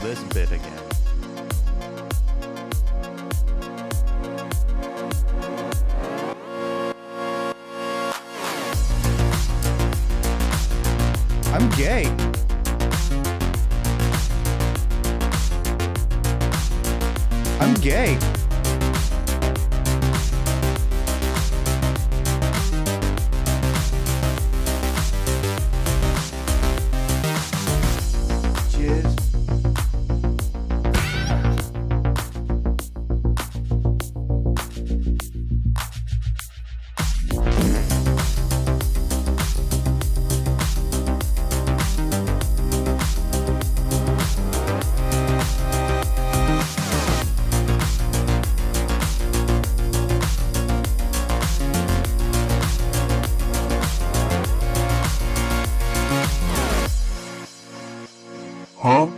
This bit again. I'm gay. I'm gay. Cheers. Huh?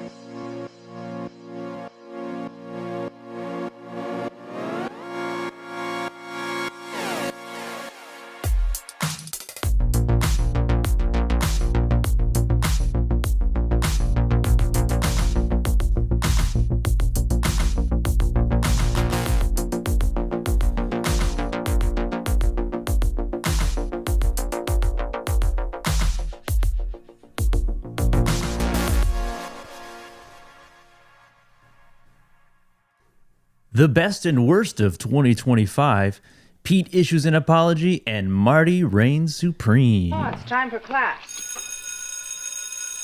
The best and worst of 2025, Pete issues an apology, and Marty reigns supreme. Oh, it's time for class.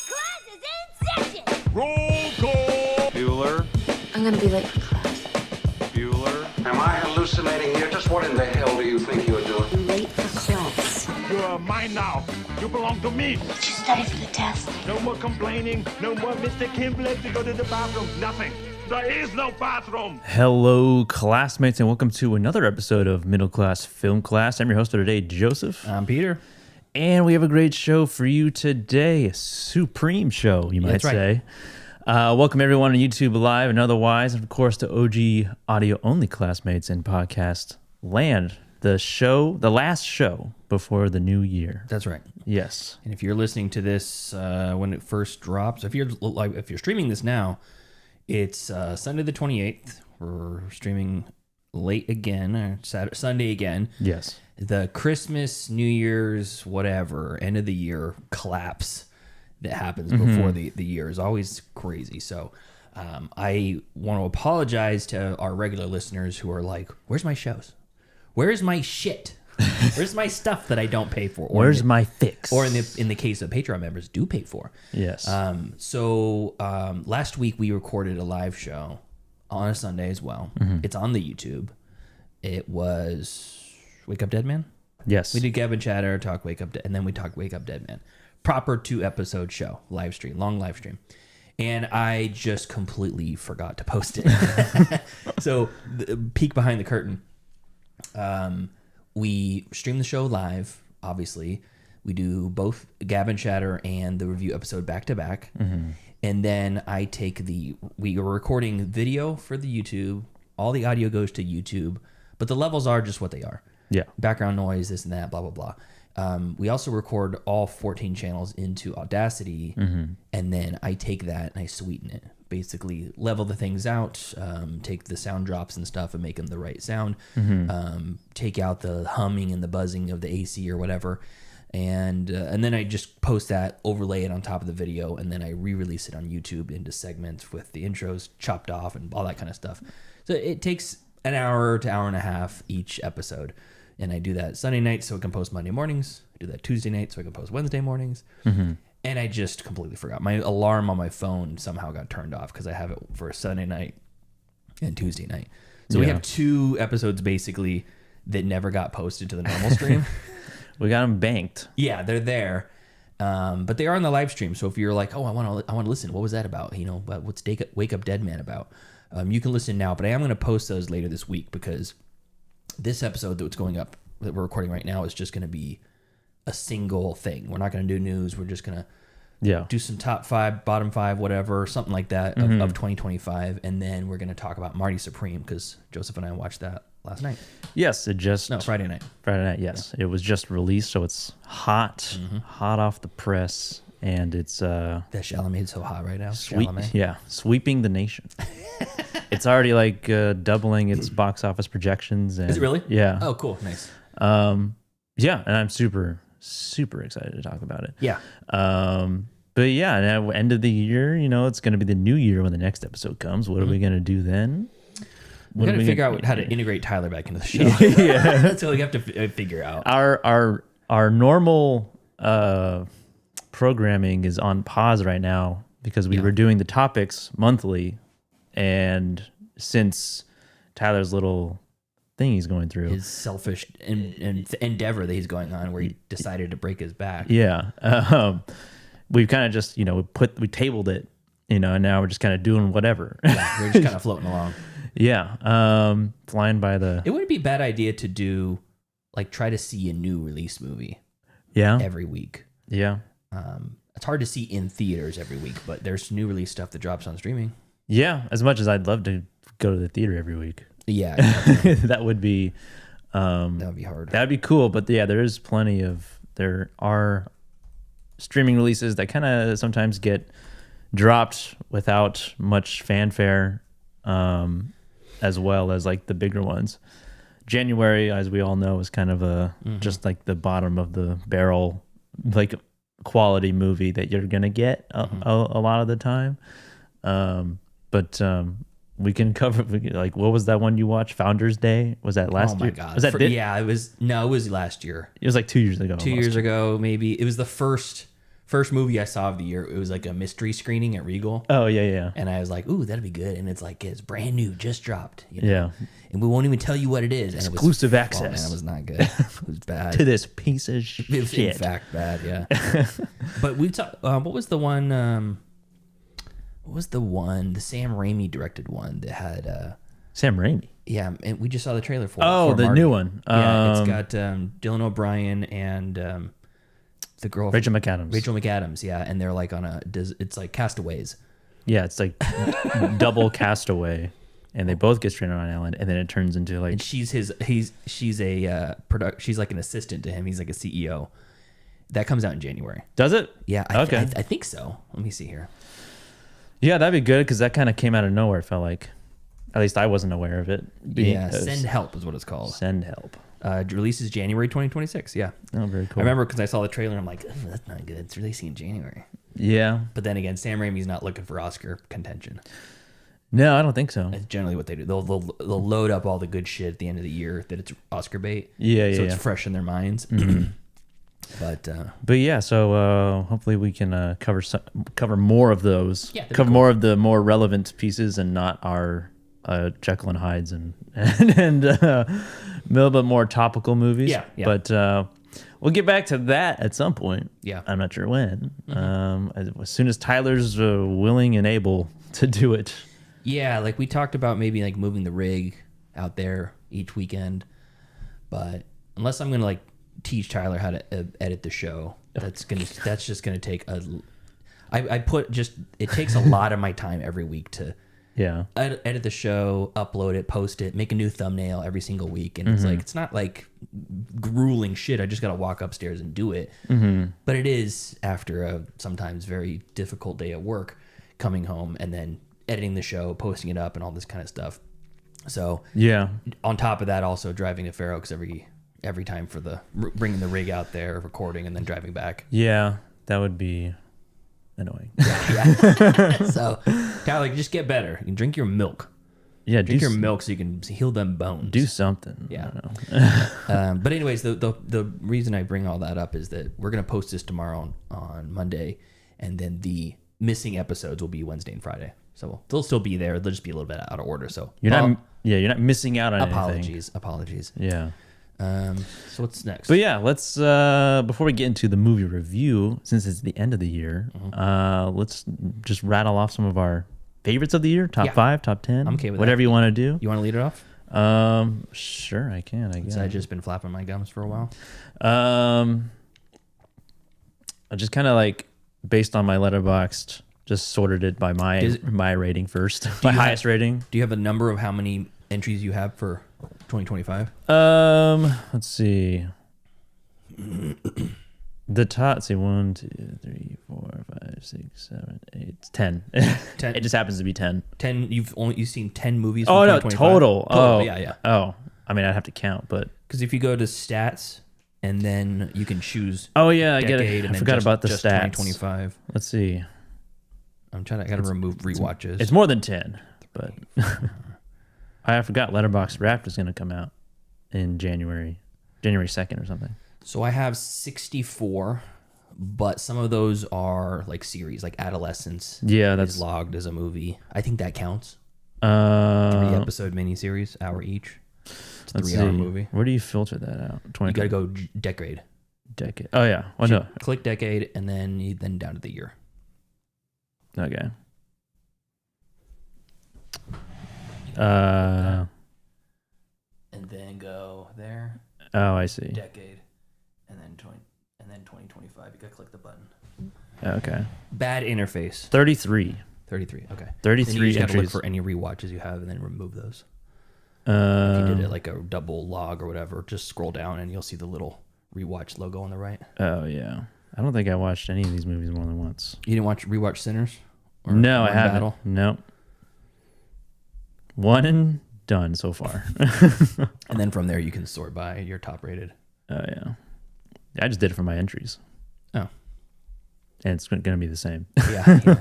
Class is in session! Roll call. Bueller. I'm gonna be late for class. Bueller. Am I hallucinating here? Just what in the hell do you think you're doing? I'm late for class. You are mine now. You belong to me. Did you study for the test? No more complaining. No more Mr. Kimblett to go to the bathroom. Nothing. There is no bathroom. Hello, classmates, and welcome to another episode of Middle Class Film Class. I'm your host for today, Joseph. I'm Peter. And we have a great show for you today. A supreme show, you might That's right. say. Welcome everyone on YouTube Live and otherwise, and of course to OG audio-only classmates in podcast land. The last show before the new year. That's right. Yes. And if you're listening to this when it first drops, if you're streaming this now, it's Sunday the 28th. We're streaming late again, or Sunday again. Yes. The Christmas, New Year's, whatever, end of the year collapse that happens before the year is always crazy. So I want to apologize to our regular listeners who are like, where's my shows? Where's my shit? Where's my stuff that I don't pay for? Or Where's my fix? Or in the case of Patreon members, do pay for. Yes. So last week we recorded a live show on a Sunday as well. It's on the YouTube. It was Wake Up Dead Man. Yes. We did Gavin Chatter, talk Wake Up, and then we talked Wake Up Dead Man. Proper 2-episode show, live stream, long live stream. And I just completely forgot to post it. So the peek behind the curtain. We stream the show live, obviously. We do both Gavin Chatter and the review episode back to back. And then I take we are recording video for the YouTube. All the audio goes to YouTube, but the levels are just what they are. Yeah. Background noise, this and that, blah, blah, blah. We also record all 14 channels into Audacity, and then I take that and I sweeten it. Basically level the things out, take the sound drops and stuff and make them the right sound, take out the humming and the buzzing of the AC or whatever, and then I just post that, overlay it on top of the video, and then I re-release it on YouTube into segments with the intros chopped off and all that kind of stuff. So it takes an hour to hour and a half each episode. And I do that Sunday night so I can post Monday mornings. I do that Tuesday night so I can post Wednesday mornings. And I just completely forgot. My alarm on my phone somehow got turned off because I have it for Sunday night and Tuesday night. So we have 2 episodes basically that never got posted to the normal stream. We got them banked. Yeah, they're there. But they are on the live stream. So if you're like, oh, I want to listen. What was that about? You know, but what's Wake Up Dead Man about? You can listen now, but I am going to post those later this week because this episode that's going up that we're recording right now is just going to be a single thing. We're not going to do news. We're just going to do some top 5, bottom 5, whatever, something like that of 2025. And then we're going to talk about Marty Supreme because Joseph and I watched that last night. Yes, Friday night. Friday night, yes. Yeah. It was just released, so it's hot off the press, and it's That Chalamet's so hot right now. sweeping the nation. It's already like doubling its box office projections. And, Is it really? Yeah. Oh, cool. Nice. Yeah, and I'm super excited to talk about it. Yeah. But yeah, and at the end of the year, you know, it's going to be the new year when the next episode comes. What are we going to do then? We got to figure out how to integrate Tyler back into the show. Yeah. That's what we have to figure out. Our normal programming is on pause right now because we were doing the topics monthly, and since Tyler's little thing he's going through, His selfish endeavor that he's going on, where he decided to break his back. we've kind of just, you know, we tabled it, you know, and now we're just kind of doing whatever. Yeah, we're just kind of floating along. Flying by the. It wouldn't be a bad idea to do, like, try to see a new release movie. Yeah. Every week. Yeah. It's hard to see in theaters every week, but there's new release stuff that drops on streaming. Yeah, as much as I'd love to go to the theater every week. Yeah, that would be hard. That'd be cool, but yeah, there are streaming releases that kind of sometimes get dropped without much fanfare, as well as like the bigger ones. January, as we all know, is kind of just like the bottom of the barrel, like quality movie that you're gonna get a lot of the time. But we can cover, like, what was that one you watched? Founders Day? Was that last year? Oh my God. Was that yeah, it was last year. It was like 2 years ago. 2 years ago, maybe. It was the first movie I saw of the year. It was like a mystery screening at Regal. Oh, yeah. And I was like, ooh, that'd be good. And it's like, it's brand new, just dropped. You know? Yeah. And we won't even tell you what it is. And Exclusive it access. Oh, man, it was not good. It was bad. To this piece of shit. It was, in fact, bad, yeah. But we talked, what was the one, the Sam Raimi directed one that had... Sam Raimi? Yeah, and we just saw the trailer for Oh, for the Marty. new one. Yeah, it's got Dylan O'Brien and the girl... Rachel McAdams. Yeah, and they're like it's like Castaways. Yeah, it's like double Castaway, and they both get stranded on an island, and then it turns into like... And she's like an assistant to him. He's like a CEO. That comes out in January. Does it? Yeah, Okay. I think so. Let me see here. Yeah, that'd be good, because that kind of came out of nowhere, it felt like. At least I wasn't aware of it. Send Help is what it's called. Send Help. Releases January 2026, yeah. Oh, very cool. I remember because I saw the trailer and I'm like, that's not good. It's releasing in January. Yeah. But then again, Sam Raimi's not looking for Oscar contention. No, I don't think so. That's generally what they do. They'll load up all the good shit at the end of the year that it's Oscar bait. Yeah. So it's fresh in their minds. But yeah, so hopefully we can cover more of those. Yeah, cover more of the more relevant pieces and not our Jekyll and Hydes and a little bit more topical movies. Yeah. But we'll get back to that at some point. Yeah. I'm not sure when. As soon as Tyler's willing and able to do it. yeah, like we talked about maybe like moving the rig out there each weekend. But unless I'm gonna like teach Tyler how to edit the show, that's just gonna take it takes a lot of my time every week to edit the show, upload it, post it, make a new thumbnail every single week. And it's not like grueling shit. I just got to walk upstairs and do it. But it is after a sometimes very difficult day at work, coming home and then editing the show, posting it up and all this kind of stuff. So Yeah. on top of that, also driving to Fair Oaks every time for bringing the rig out there, recording, and then driving back. Yeah, that would be annoying. Yeah. So, Tyler, just get better. You can drink your milk. Yeah, Drink your milk so you can heal them bones. do something. Yeah. I don't know. But anyways, the reason I bring all that up is that we're gonna post this tomorrow on Monday, and then the missing episodes will be Wednesday and Friday. So they'll still be there. They'll just be a little bit out of order. So You're not missing out on anything. Apologies. Yeah. So what's next? But yeah, let's before we get into the movie review, since it's the end of the year, let's just rattle off some of our favorites of the year, top 5, top 10. I'm okay with whatever that. you want to do. You want to lead it off? Sure, I can. I guess I've just been flapping my gums for a while. I just kind of like based on my Letterboxd, just sorted it by my rating first, my highest rating. Do you have a number of how many entries you have for 2025? Let's see. The top, let's see, 1, 2, 3, 4, 5, 6, 7, 8, 10. 10. It just happens to be 10. 10. You've seen 10 movies. From Oh no, 2025? total. Oh yeah. Oh, I mean, I'd have to count, but Because if you go to stats, and then you can choose. oh yeah, I get decade it. and I then forgot just, about the just stats. 2025. Let's see. I gotta remove rewatches. It's more than 10, but I forgot Letterboxd Wrapped is going to come out in January 2nd or something. So I have 64, but some of those are like series, like Adolescence. Yeah, is that's logged as a movie. I think that counts. 3-episode miniseries, hour each. It's a let's 3-hour see. movie. Where do you filter that out? You gotta go decade. decade. Oh yeah. Oh no. Click decade, and then down to the year. Okay. And then go there, Oh, I see. decade, and then 2025. You gotta click the button. Okay. Bad interface. 33. 33. Okay. 33 Then you just gotta look entries. for any rewatches you have, and then remove those. If you did it like a double log or whatever, just scroll down and you'll see the little rewatch logo on the right. Oh yeah. I don't think I watched any of these movies more than once. You didn't rewatch Sinners? Or No, I One haven't. Battle? Nope. One and done so far. And then from there you can sort by your top rated. Oh yeah. I just did it for my entries, Oh. and it's going to be the same. Yeah.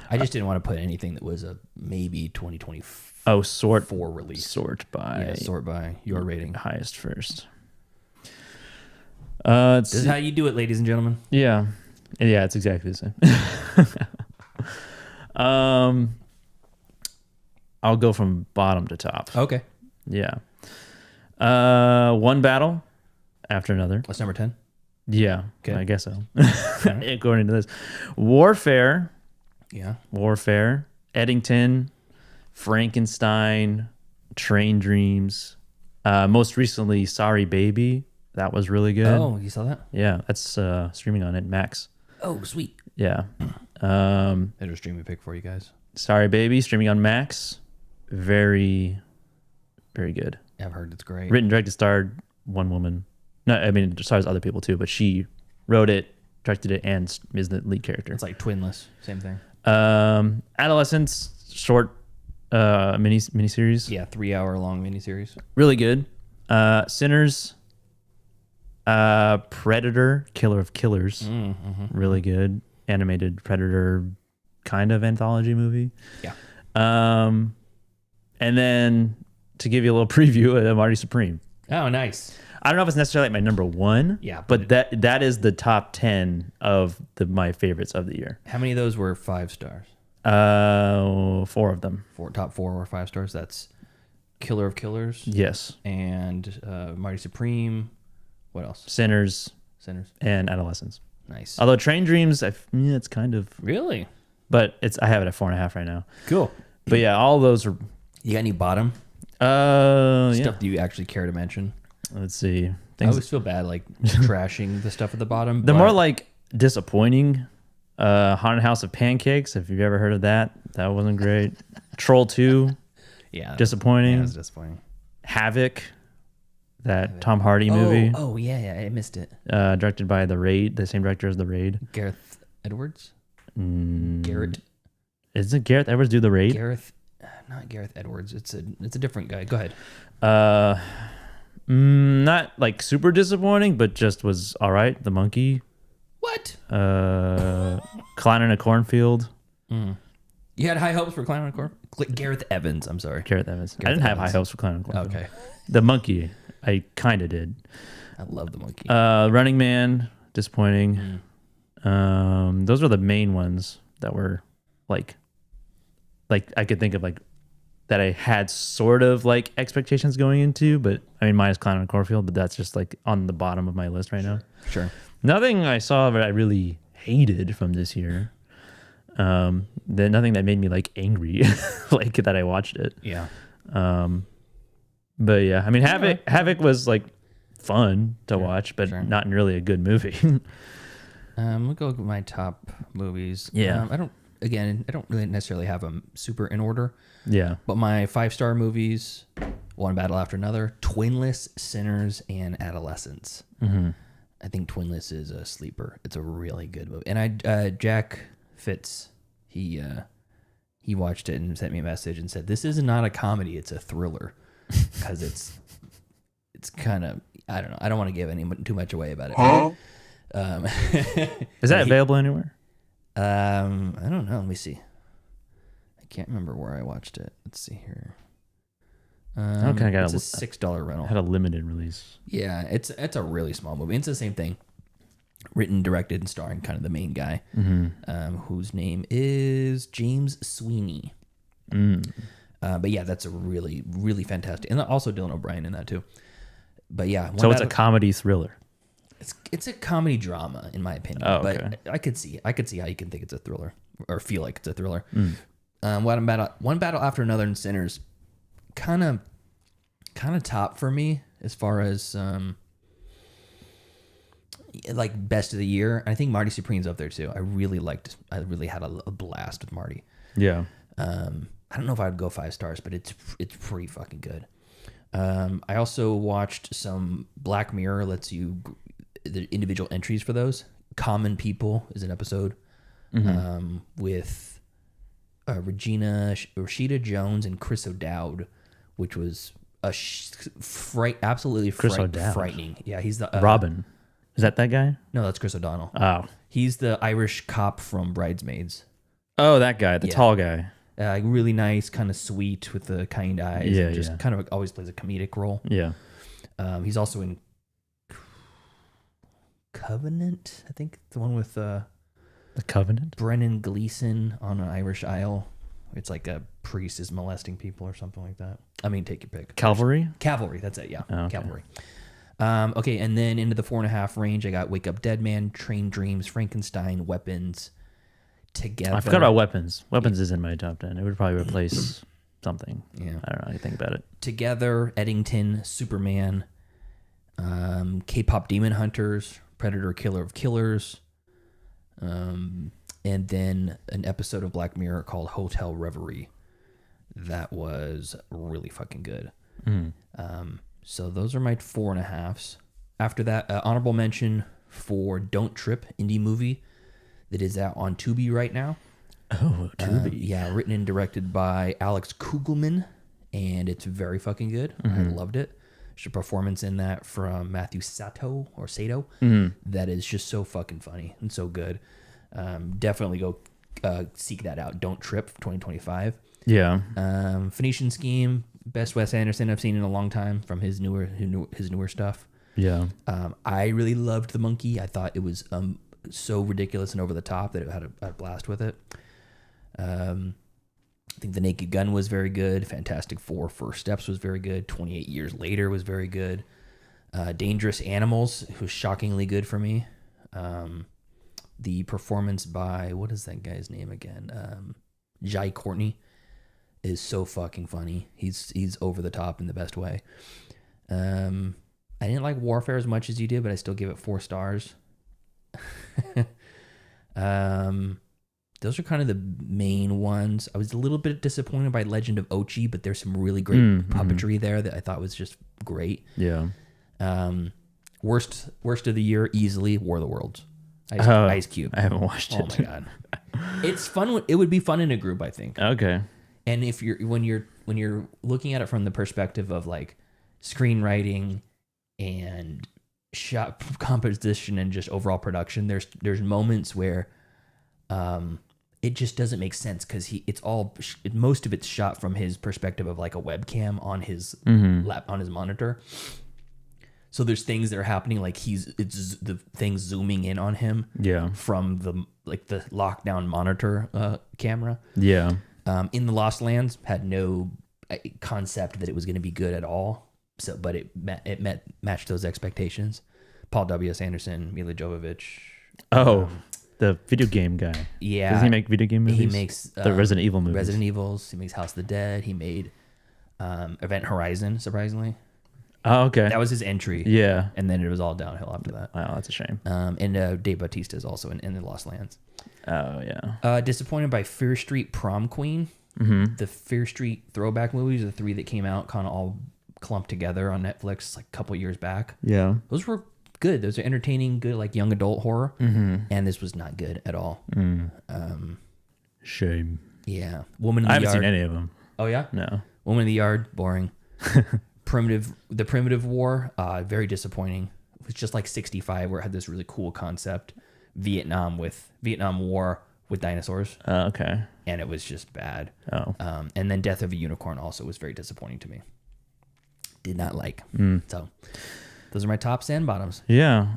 I just didn't want to put anything that was a maybe 2024 Oh, sort release. sort by Yeah, sort by your rating. highest first. Let's This is see. how you do it, ladies and gentlemen. Yeah, it's exactly the same. I'll go from bottom to top. Okay. Yeah. One battle after another. What's number 10? Yeah, Okay. I guess so. According to this, Warfare, Eddington, Frankenstein, Train Dreams. Most recently, Sorry Baby. That was really good. Oh, you saw that? Yeah, that's streaming on it, Max. Oh, sweet. Yeah. There's a streaming pick for you guys. Sorry Baby, streaming on Max. Very, very good. I've heard it's great. Written, directed, starred one woman. No, I mean, it stars other people too, but she wrote it, directed it, and is the lead character. It's like Twinless. Same thing. Adolescence, short miniseries. Yeah, 3-hour long miniseries. Really good. Sinners, Predator, Killer of Killers. Really good. Animated Predator kind of anthology movie. Yeah. And then to give you a little preview of Marty Supreme. Oh, nice. I don't know if it's necessarily like my number one. Yeah, but that is the top 10 of my favorites of the year. How many of those were 5 stars? 4 of them. Top 4 were 5 stars. That's Killer of Killers Yes. and Marty Supreme. What else? Sinners Sinners. and Adolescence. Nice. Although Train Dreams, it's kind of, Really? but I have it at 4.5 right now. Cool. But yeah, all those are. You got any bottom Yeah. stuff? Do you actually care to mention? Let's see. I Things. always feel bad like trashing the stuff at the bottom. They're but more like disappointing. Haunted House of Pancakes. If you've ever heard of that wasn't great. Troll 2. yeah, Disappointing. Yeah, it's disappointing. Havoc. That Tom Hardy movie. Oh yeah, I missed it. Directed by The Raid, the same director as The Raid. Gareth Edwards. Mm, Garrett. Isn't Gareth Edwards do The Raid? Not Gareth Edwards. It's a different guy. Go ahead. Not like super disappointing, but just was all right. The Monkey. What? Clown in a Cornfield. You had high hopes for Clown and Corp? Gareth Evans, I'm sorry. Gareth Evans. I Gareth didn't have high Evans. hopes for Clown and Corp. Okay. The monkey, I kind of did. I love the monkey. Running Man, disappointing. Those were the main ones that were like I could think of like that I had sort of like expectations going into, but I mean minus Clown and Corfield, but that's just like on the bottom of my list right now. Sure. Nothing I saw that I really hated from this year. Then nothing that made me like angry, like that I watched it. Yeah. But yeah, I mean Havoc was like fun to watch, but sure. not really a good movie. We'll go with my top movies. Yeah. I don't really necessarily have them super in order, Yeah. but my 5-star movies, One Battle After Another, Twinless, Sinners, and Adolescence. Mm-hmm. I think Twinless is a sleeper. It's a really good movie. And Jack Fitz, he watched it and sent me a message and said, "This is not a comedy, it's a thriller." Because it's kind of, I don't know. I don't want to give too much away about it. Huh? Is that available anywhere? I don't know. Let me see. I can't remember where I watched it. Let's see here. Okay, it's a $6 rental. Had a limited release. Yeah, it's a really small movie. It's the same thing. Written, directed, and starring kind of the main guy, whose name is James Sweeney. But yeah, that's a really, really fantastic, and also Dylan O'Brien in that too. But yeah, So it's a comedy thriller. it's a comedy drama in my opinion. Oh, okay. But I could see how you can think it's a thriller or feel like it's a thriller. One battle after another, and Sinners, kind of top for me as far as like best of the year. I think Marty Supreme's up there too. I really had a blast with Marty. Yeah. I don't know if I'd go 5 stars, but it's pretty fucking good. I also watched some Black Mirror. Lets you the individual entries for those. Common People is an episode with Rashida Jones and Chris O'Dowd, which was absolutely Chris O'Dowd. frightening. Yeah, he's the Robin. Is that guy? No, that's Chris O'Donnell. Oh. He's the Irish cop from Bridesmaids. Oh, that guy, the Yeah. tall guy. Really nice, kind of sweet with the kind eyes. Yeah, and just yeah. kind of always plays a comedic role. Yeah. He's also in Covenant, I think, the one with The Covenant? Brennan Gleeson on an Irish Isle. It's like a priest is molesting people or something like that. I mean, take your pick. Cavalry? Cavalry, that's it, yeah. Oh, okay. Cavalry. Okay, and then into the 4.5 range, I got Wake Up Dead Man, Train Dreams, Frankenstein, Weapons, Together. I forgot about Weapons. Weapons is in my top 10. It would probably replace something. Yeah. I don't know. I think about it. Together, Eddington, Superman, K-pop Demon Hunters, Predator Killer of Killers, and then an episode of Black Mirror called Hotel Reverie. That was really fucking good. So those are my 4.5s. After that, honorable mention for Don't Trip, indie movie that is out on Tubi right now. Oh, Tubi. Yeah, written and directed by Alex Kugelman, and it's very fucking good. I loved it. There's a performance in that from Matthew Sato that is just so fucking funny and so good. Definitely go seek that out. Don't Trip 2025. Yeah. Phoenician Scheme, best Wes Anderson I've seen in a long time from his newer stuff. Yeah. I really loved The Monkey. I thought it was so ridiculous and over the top that it had a blast with it. I think The Naked Gun was very good. Fantastic Four First Steps was very good. 28 Years Later was very good. Dangerous Animals was shockingly good for me. The performance by, what is that guy's name again? Jai Courtney is so fucking funny. He's over the top in the best way. I didn't like Warfare as much as you did, but I still give it 4 stars. Those are kind of the main ones. I was a little bit disappointed by Legend of Ochi, but there's some really great puppetry there that I thought was just great. Yeah. Worst of the year, easily War of the Worlds. Ice Cube. I haven't watched it. Oh my god, it's fun. It would be fun in a group, I think. Okay. And if when you're looking at it from the perspective of like screenwriting and shot composition and just overall production, there's moments where it just doesn't make sense because most of it's shot from his perspective of like a webcam on his on his monitor. So there's things that are happening like it's the things zooming in on him from the lockdown monitor camera. Yeah. In the Lost Lands had no concept that it was going to be good at all. So, but it matched those expectations. Paul W.S. Anderson, Mila Jovovich. Oh, the video game guy. Yeah. Does he make video game movies? He makes the Resident Evil movies. Resident Evils. He makes House of the Dead. He made Event Horizon, surprisingly. Oh, okay. That was his entry. Yeah. And then it was all downhill after that. Wow, that's a shame. And Dave Bautista is also in the Lost Lands. Oh, yeah. Disappointed by Fear Street Prom Queen. Mm-hmm. The Fear Street throwback movies, the 3 that came out kind of all clumped together on Netflix like a couple years back. Yeah. Those were good. Those are entertaining, good like young adult horror. Mm-hmm. And this was not good at all. Shame. Yeah. Woman in the I haven't Yard. seen any of them. Oh, yeah? No. Woman in the Yard, boring. The Primitive War, very disappointing. It was just like 65 where it had this really cool concept. Vietnam War with dinosaurs. Okay. And it was just bad. Oh. And then Death of a Unicorn also was very disappointing to me. Did not like. So those are my tops and bottoms. Yeah.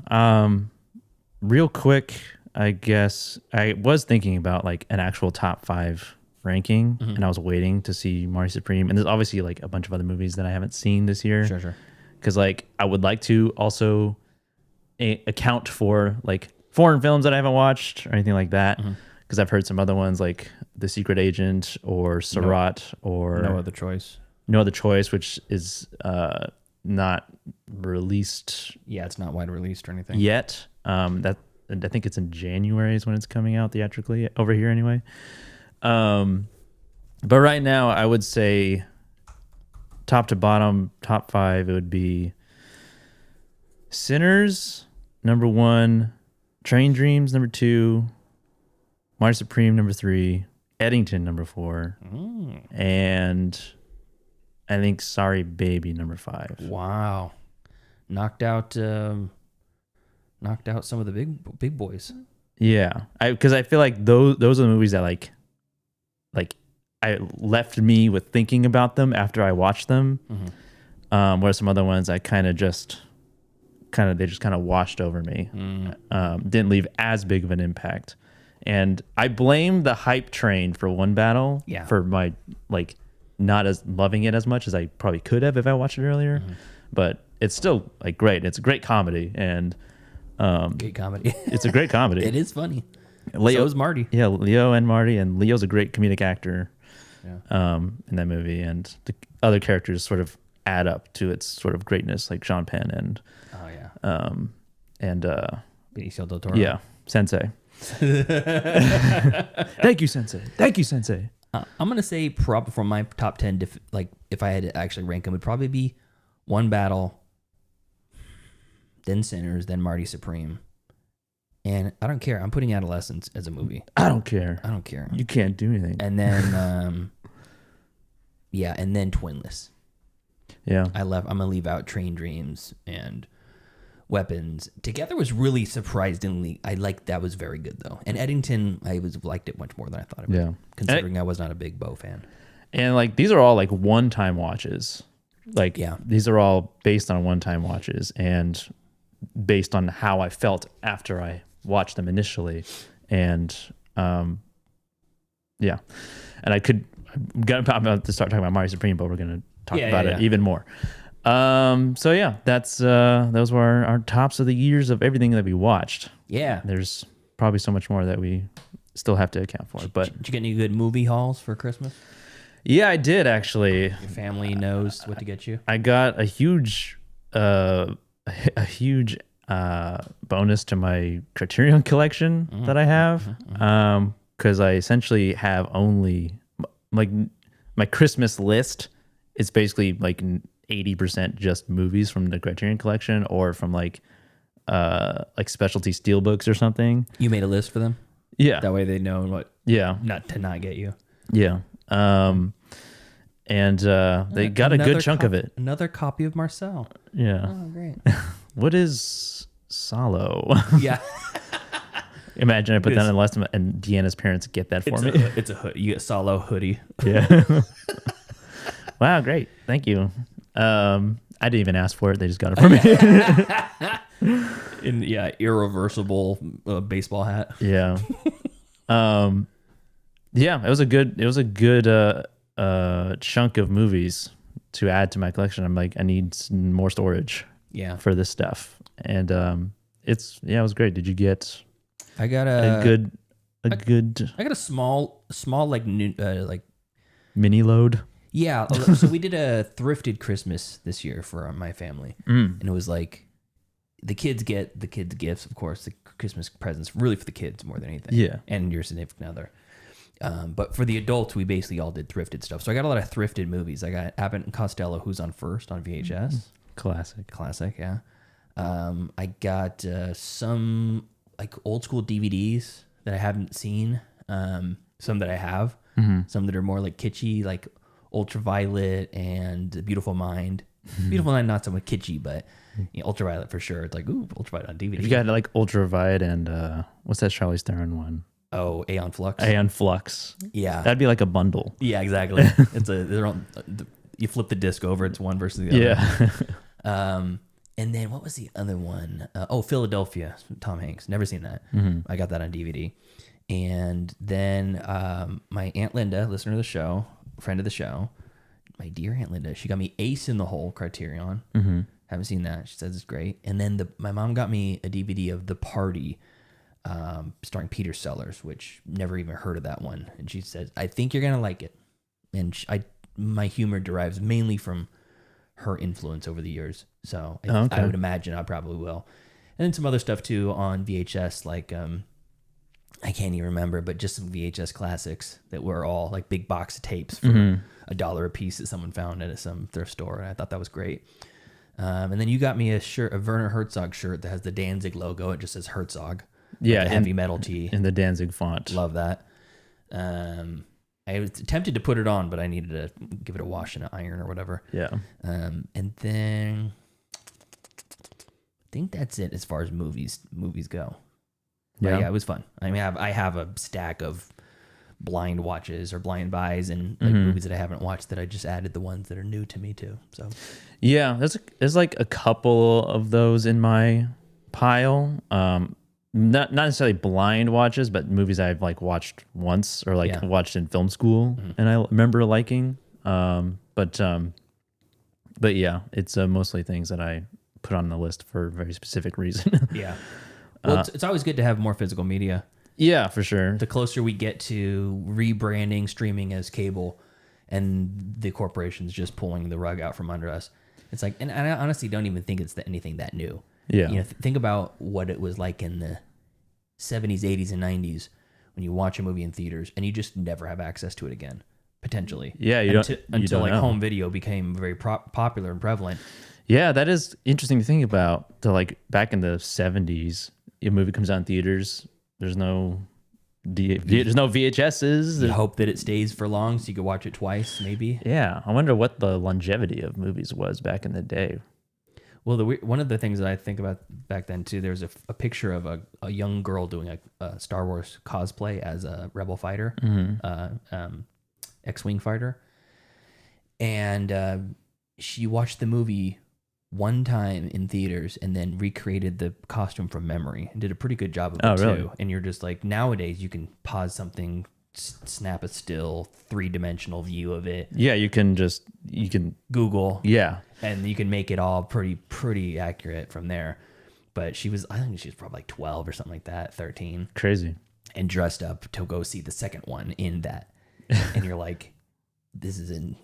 Real quick, I guess I was thinking about like an actual top 5 ranking, and I was waiting to see Marty Supreme. And there's obviously like a bunch of other movies that I haven't seen this year. Sure. Because like I would like to also account for like foreign films that I haven't watched or anything like that. Because I've heard some other ones like The Secret Agent or Surat or No Other Choice. No Other Choice, which is not released Yeah, it's not wide released or anything. yet. That I think it's in January is when it's coming out theatrically over here anyway. But right now I would say top to bottom, top 5, it would be Sinners, number 1, Train Dreams, number 2, Marty Supreme, number 3, Eddington, number 4, and I think Sorry Baby, number 5. Wow. Knocked out some of the big boys. Yeah, because I feel like those are the movies that like I left me with thinking about them after I watched them. Whereas some other ones I they just kind of washed over me. Didn't leave as big of an impact, and I blame the hype train for One Battle. Yeah. For my like not as loving it as much as I probably could have if I watched it earlier, but it's still like great. It's a great comedy and. Great comedy. It's a great comedy. It is funny. Leo, So is Marty. Yeah, Leo and Marty, and Leo's a great comedic actor. Yeah. In that movie, and the other characters sort of add up to its sort of greatness, like Sean Penn and Oh yeah. and Benicio del Toro. yeah, Sensei. Thank you, Sensei. Thank you, Sensei. I'm gonna say probably from my top 10, if I had to actually rank them, would probably be One Battle, then Sinners, then Marty Supreme, and I don't care. I'm putting Adolescence as a movie. I don't care. I don't care. You can't do anything. And then, and then Twinless. Yeah. I'm gonna leave out Train Dreams and Weapons. Together was really surprisingly. That was very good though. And Eddington, liked it much more than I thought it would. Yeah. Considering I was not a big Bo fan. And like these are all like one-time watches. Like Yeah. these are all based on one-time watches and based on how I felt after I watched them initially. And yeah. And I'm about to start talking about Marty Supreme, but we're gonna talk about it even more. So yeah, that's those were our tops of the years of everything that we watched. Yeah. There's probably so much more that we still have to account for. But Did you get any good movie hauls for Christmas? yeah, I did actually. Your family knows what to get you. I got a huge bonus to my Criterion collection that I have, because I essentially have only like my Christmas list. It's basically like 80% just movies from the Criterion collection or from like specialty steelbooks or something. You made a list for them? Yeah. That way they know what Yeah. not to not get you. Yeah. And they got a good chunk of it. Another copy of Marcel. Yeah. Oh, great. What is Salo? Yeah. Imagine I put that on the list and Deanna's parents get that for me. It's a hood. You get a Solo hoodie. Yeah. Wow, great. Thank you. I didn't even ask for it. They just got it for me. In irreversible baseball hat. Yeah. Yeah, it was a good chunk of movies to add to my collection. I'm like, I need some more storage Yeah. for this stuff. And it was great. Did you get I got a good I got a small like mini load? yeah. So we did a thrifted Christmas this year for my family, and it was like the kids get the kids gifts, of course, the Christmas presents, really for the kids more than anything. Yeah. And your significant other. But for the adults, we basically all did thrifted stuff. So I got a lot of thrifted movies. I got Abbott and Costello, Who's on First on VHS. Classic. Yeah. I got some like old school DVDs that I haven't seen. Some that I have. Some that are more like kitschy, like Ultraviolet and Beautiful Mind. Beautiful Mind, not so much kitschy, but Ultraviolet for sure. It's like, ooh, Ultraviolet on DVD. If you got like Ultraviolet and what's that Charlize Theron one? Oh, Aeon Flux. Aeon Flux. Yeah. That'd be like a bundle. Yeah, exactly. They're on, you flip the disc over, it's one versus the other. Yeah. And then what was the other one? Philadelphia, Tom Hanks. Never seen that. I got that on DVD. And then my Aunt Linda, listener of the show, friend of the show, my dear Aunt Linda, she got me Ace in the Hole Criterion. Haven't seen that. She says it's great. And then my mom got me a DVD of The Party, starring Peter Sellers, which never even heard of that one. And she says, I think you're going to like it. And my humor derives mainly from her influence over the years. So I would imagine I probably will. And then some other stuff too on VHS, like I can't even remember, but just some VHS classics that were all like big box of tapes for $1 a piece that someone found at some thrift store. And I thought that was great. And then you got me a Werner Herzog shirt that has the Danzig logo. It just says Herzog. Yeah, like a heavy metal tee. In the Danzig font. Love that. I was tempted to put it on, but I needed to give it a wash in an iron or whatever. Yeah. And then I think that's it as far as movies go. But yeah, it was fun. I mean, I have a stack of blind watches or blind buys and like movies that I haven't watched that I just added the ones that are new to me too. So yeah, there's like a couple of those in my pile. Not necessarily blind watches, but movies I've like watched once or like watched in film school and I remember liking. But yeah, it's mostly things that I put on the list for a very specific reason. yeah. Well, it's always good to have more physical media. Yeah, for sure. The closer we get to rebranding streaming as cable and the corporations just pulling the rug out from under us, it's like, and I honestly don't even think it's anything that new. Yeah. Think about what it was like in the 70s, 80s, and 90s when you watch a movie in theaters and you just never have access to it again, potentially. Yeah, until like know. home video became very popular and prevalent. Yeah, that is interesting to think about. To like back in the 70s, a movie comes out in theaters. There's no VHSs. You hope that it stays for long so you could watch it twice, maybe. Yeah, I wonder what the longevity of movies was back in the day. Well, one of the things that I think about back then too, there's a picture of a young girl doing a Star Wars cosplay as a Rebel fighter, X-wing fighter, and she watched the movie one time in theaters and then recreated the costume from memory and did a pretty good job of it really? too. And you're just like, nowadays you can pause something, snap a still 3-dimensional view of it. Yeah, you can Google. Yeah. And you can make it all pretty accurate from there. But I think she was probably like 12 or something like that, 13. Crazy. And dressed up to go see the second one in that. And you're like, this is in,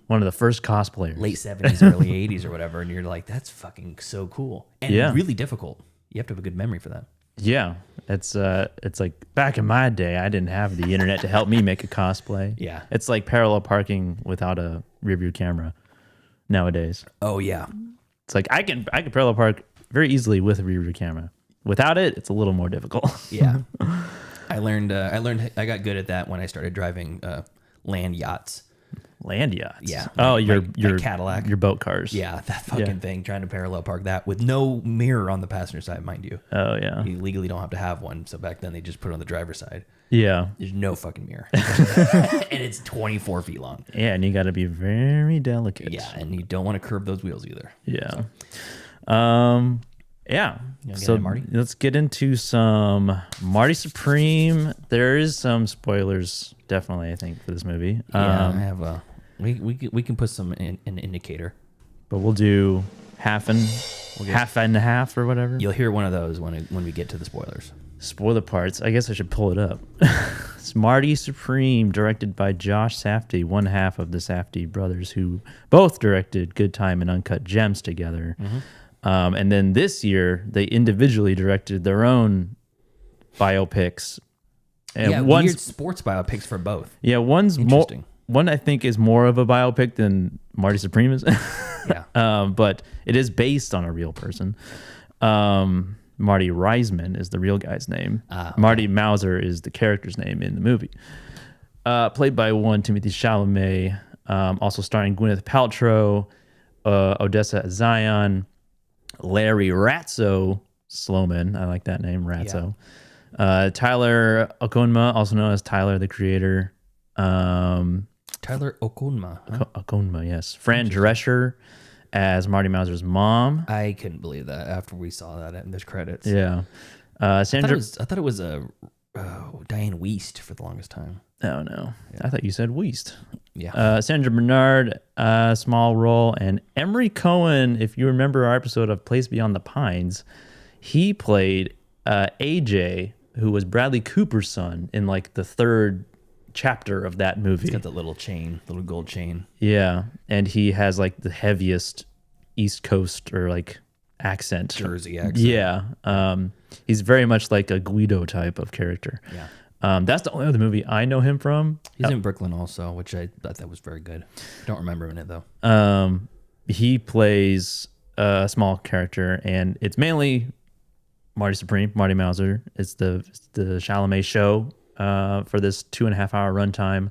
one of the first cosplayers. late 70s, early 80s or whatever. And you're like, that's fucking so cool. And really difficult. You have to have a good memory for that. Yeah. It's like back in my day, I didn't have the internet to help me make a cosplay. Yeah. It's like parallel parking without a rear view camera nowadays. Oh, yeah. It's like I can parallel park very easily with a rear view camera. Without it, it's a little more difficult. Yeah. I got good at that when I started driving land yachts. Land yachts. Yeah. Oh, my- your my Cadillac. your boat cars. Yeah, that fucking Yeah. thing, trying to parallel park that with no mirror on the passenger side, mind you. Oh yeah. You legally don't have to have one. So back then they just put it on the driver's side. Yeah. There's no fucking mirror. And it's 24 feet long. Yeah, and you got to be very delicate. Yeah, and you don't want to curb those wheels either. Yeah. Yeah. get So into Marty? let's get into some Marty Supreme. There is some spoilers, definitely, I think, for this movie. Yeah, I have a. We can put some in an indicator. But we'll do half and half or whatever. You'll hear one of those when we get to the spoilers. Spoiler parts. I guess I should pull it up. It's Marty Supreme, directed by Josh Safdie, one half of the Safdie brothers, who both directed Good Time and Uncut Gems together. And then this year, they individually directed their own biopics. And Yeah, one's- weird sports biopics for both. Yeah, one's more. Interesting. One I think is more of a biopic than Marty Supreme is. Yeah. But it is based on a real person. Marty Reisman is the real guy's name. Okay. Marty Mauser is the character's name in the movie. Played by Timothy Chalamet, also starring Gwyneth Paltrow, Odessa Zion, Larry Ratso Sloman. I like that name, Ratso. Tyler Okonma, also known as Tyler the Creator. Tyler Okonma. Huh? Okonma, yes. Fran Drescher as Marty Mauser's mom. I couldn't believe that after we saw that in those credits. Yeah. I Sandra. thought it was Diane Wiest for the longest time. Oh, no. I thought you said Weast. Yeah. Sandra Bernard, small role. And Emery Cohen, if you remember our episode of Place Beyond the Pines, he played AJ, who was Bradley Cooper's son in like the third chapter of that movie. He's got the little chain, little gold chain. Yeah. And he has like the heaviest East Coast or like accent. Jersey accent. Yeah. He's very much like a Guido type of character. Yeah. That's the only other movie I know him from. He's in Brooklyn also, which I thought that was very good. Don't remember in it though. He plays a small character, and it's mainly Marty Supreme, Marty Mauser. It's the Chalamet show for this 2.5 hour runtime.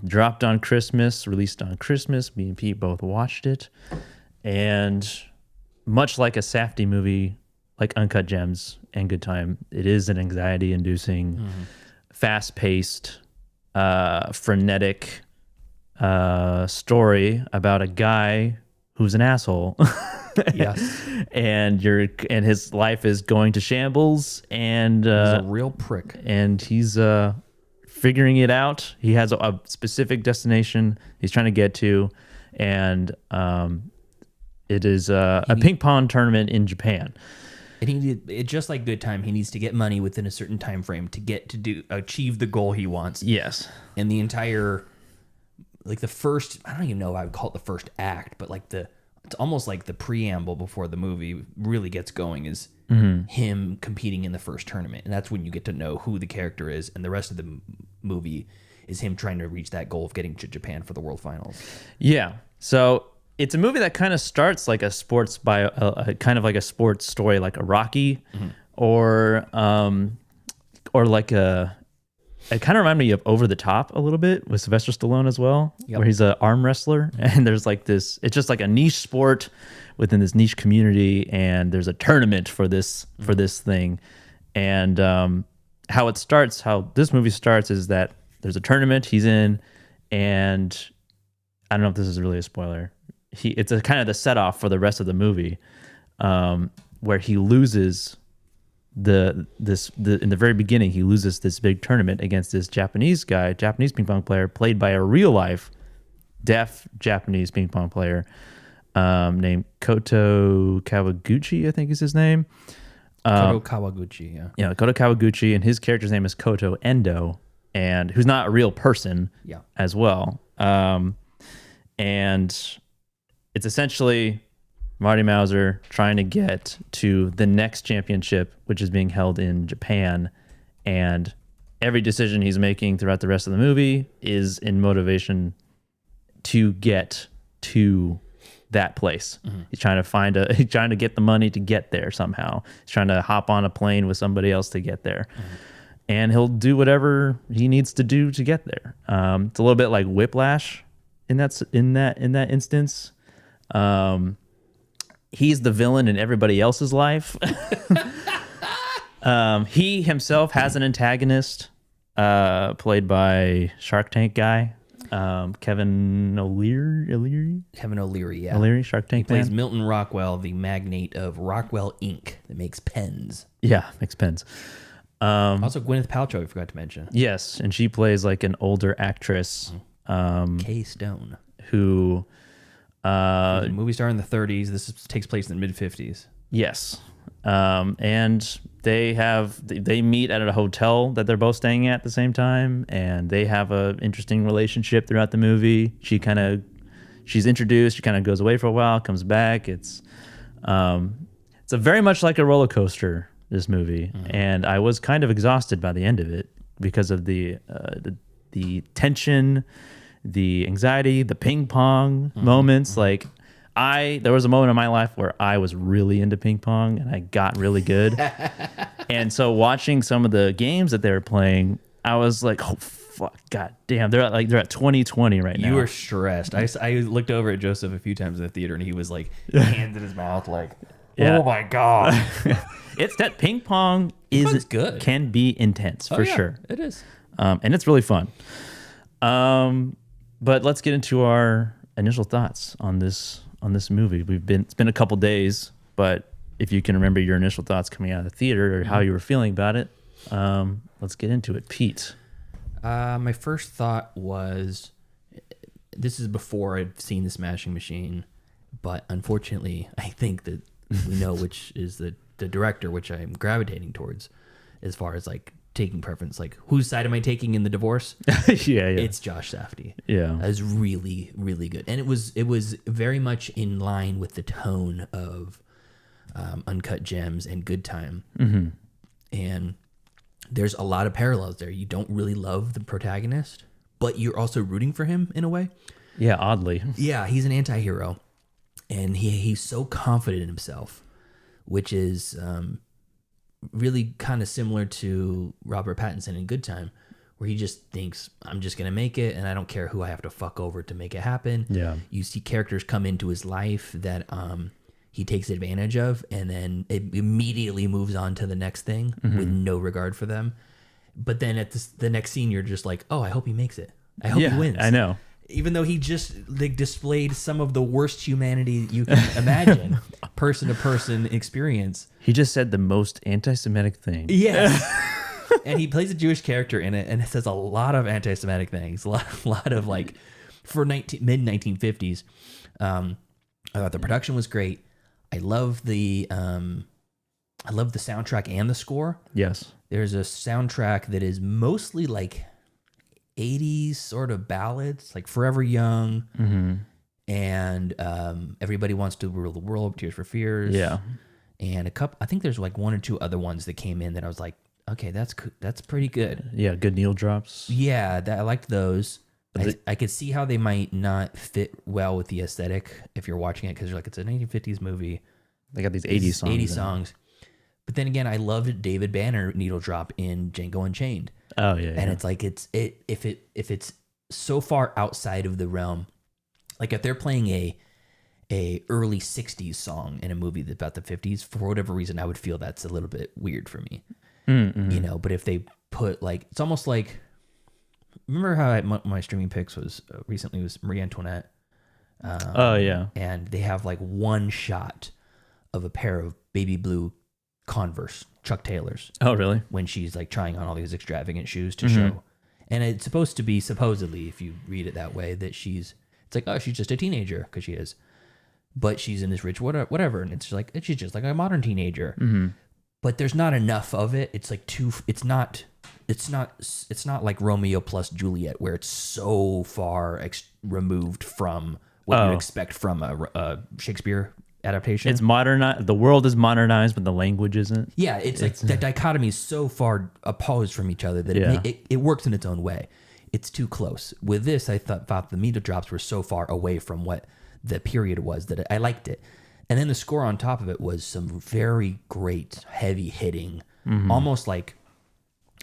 Dropped on Christmas, released on Christmas. Me and Pete both watched it, and much like a Safdie movie, like Uncut Gems and Good Time, it is an anxiety-inducing, fast-paced, frenetic story about a guy who's an asshole. Yes. and his life is going to shambles, and He's a real prick. and he's figuring it out. He has a specific destination he's trying to get to, and it is a ping pong tournament in Japan. And just like Good Time, he needs to get money within a certain time frame to achieve the goal he wants. Yes. And the entire, like the first, I don't even know if I would call it the first act, but like it's almost like the preamble before the movie really gets going is him competing in the first tournament. And that's when you get to know who the character is. And the rest of the movie is him trying to reach that goal of getting to Japan for the World Finals. Yeah. So it's a movie that kind of starts like a sports kind of like a sports story, like a Rocky, or like it kind of reminded me of Over the Top a little bit with Sylvester Stallone as well, where he's an arm wrestler, and there's like this. It's just like a niche sport within this niche community, and there's a tournament for this thing, and how this movie starts is that there's a tournament he's in, and I don't know if this is really a spoiler. It's a kind of the set off for the rest of the movie, where he loses in the very beginning. He loses this big tournament against this Japanese ping pong player, played by a real life deaf Japanese ping pong player named Koto Kawaguchi, I think is his name. Koto Kawaguchi, yeah. Yeah, Koto Kawaguchi, and his character's name is Koto Endo, and who's not a real person as well. And it's essentially Marty Mauser trying to get to the next championship, which is being held in Japan. And every decision he's making throughout the rest of the movie is in motivation to get to that place. He's trying to get the money to get there somehow. He's trying to hop on a plane with somebody else to get there. and he'll do whatever he needs to do to get there. It's a little bit like Whiplash in that instance. He's the villain in everybody else's life. He himself has an antagonist, played by Shark Tank guy, Kevin O'Leary. Kevin O'Leary, yeah. O'Leary, Shark Tank Plays man. Milton Rockwell, the magnate of Rockwell Inc. that makes pens. Yeah, makes pens. Also, Gwyneth Paltrow, I forgot to mention. Yes, and she plays like an older actress Kay Stone. who, A movie star in the 30s. This takes place in the mid-50s. yes, and they meet at a hotel that they're both staying at the same time, and they have a interesting relationship throughout the movie. She's introduced, she kind of goes away for a while, comes back. It's a very much like a roller coaster, this movie, and I was kind of exhausted by the end of it because of the tension, the anxiety, the ping pong moments. Like there was a moment in my life where I was really into ping pong and I got really good. And so watching some of the games that they were playing, I was like, oh fuck, god damn, they're at 2020 right now. You were stressed. I looked over at Joseph a few times in the theater, and he was like, hands in his mouth, like, Yeah. oh my god. It's that ping pong pong's good. Can be intense for Yeah, sure. it is. And it's really fun. But let's get into our initial thoughts on this movie. It's been a couple days, but if you can remember your initial thoughts coming out of the theater or how you were feeling about it, let's get into it. Pete. My first thought was, this is before I'd seen the Smashing Machine, but unfortunately, I think that we know which is the director, which I'm gravitating towards, as far as like taking preference. Like, whose side am I taking in the divorce? yeah. It's Josh Safdie. Yeah. That was really, really good, and it was very much in line with the tone of Uncut Gems and Good Time. Mm-hmm. And there's a lot of parallels there. You don't really love the protagonist, but you're also rooting for him in a way. Yeah, oddly. Yeah, he's an anti-hero, and he's so confident in himself, which is really kind of similar to Robert Pattinson in Good Time, where he just thinks, I'm just going to make it, and I don't care who I have to fuck over to make it happen. Yeah. You see characters come into his life that he takes advantage of, and then it immediately moves on to the next thing with no regard for them. But then at the next scene, you're just like, oh, I hope he makes it. I hope he wins. I know. Even though he just like displayed some of the worst humanity you can imagine, person-to-person experience. He just said the most anti-Semitic thing. Yes. And he plays a Jewish character in it, and it says a lot of anti-Semitic things. A lot of like, for mid-1950s. I thought the production was great. I love the soundtrack and the score. Yes. There's a soundtrack that is mostly like 80s sort of ballads, like Forever Young, and Everybody Wants to Rule the World, Tears for Fears. Yeah. And I think there's like one or two other ones that came in that I was like, okay, that's pretty good. Yeah, good needle drops. Yeah, I liked those. I could see how they might not fit well with the aesthetic if you're watching it, because you're like, it's a 1950s movie. They got these 80s songs. 80 songs. But then again, I loved David Banner needle drop in Django Unchained. Oh yeah. And it's like if it's so far outside of the realm, like if they're playing a early 60s song in a movie that's about the 50s, for whatever reason, I would feel that's a little bit weird for me. Mm-hmm. You know, but if they put like, it's almost like, remember how my streaming picks was recently was Marie Antoinette. Oh yeah. And they have like one shot of a pair of baby blue Converse Chuck Taylors. Oh really? When she's like trying on all these extravagant shoes to show. And it's supposed to be, supposedly, if you read it that way, that it's like, oh, she's just a teenager, because she is. But she's in this rich whatever. And it's like, she's just like a modern teenager. Mm-hmm. But there's not enough of it. It's like it's not like Romeo plus Juliet, where it's so far removed from what you expect from a Shakespeare adaptation. It's modernized. The world is modernized, but the language isn't. Yeah, it's like the dichotomy is so far opposed from each other that it works in its own way. It's too close. With this, I thought the meter drops were so far away from what the period was that I liked it. And then the score on top of it was some very great, heavy hitting, almost like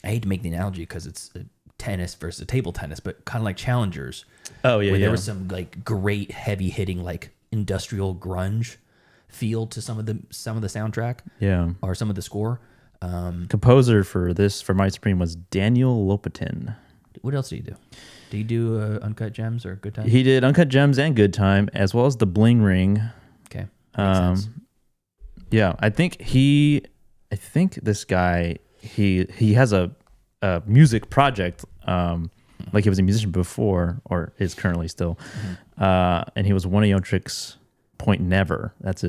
I hate to make the analogy because it's tennis versus table tennis, but kind of like Challengers. Oh yeah, where yeah. there was some like great heavy hitting like industrial grunge feel to some of the soundtrack. Yeah. Or some of the score. Composer for Mighty Supreme was Daniel Lopatin. What else did he do? Did he do Uncut Gems or Good Time? He did Uncut Gems and Good Time, as well as The Bling Ring. Okay. Makes sense. Yeah, I think this guy he has a music project. Like he was a musician before, or is currently still, and he was one of Yotrik's Point Never. That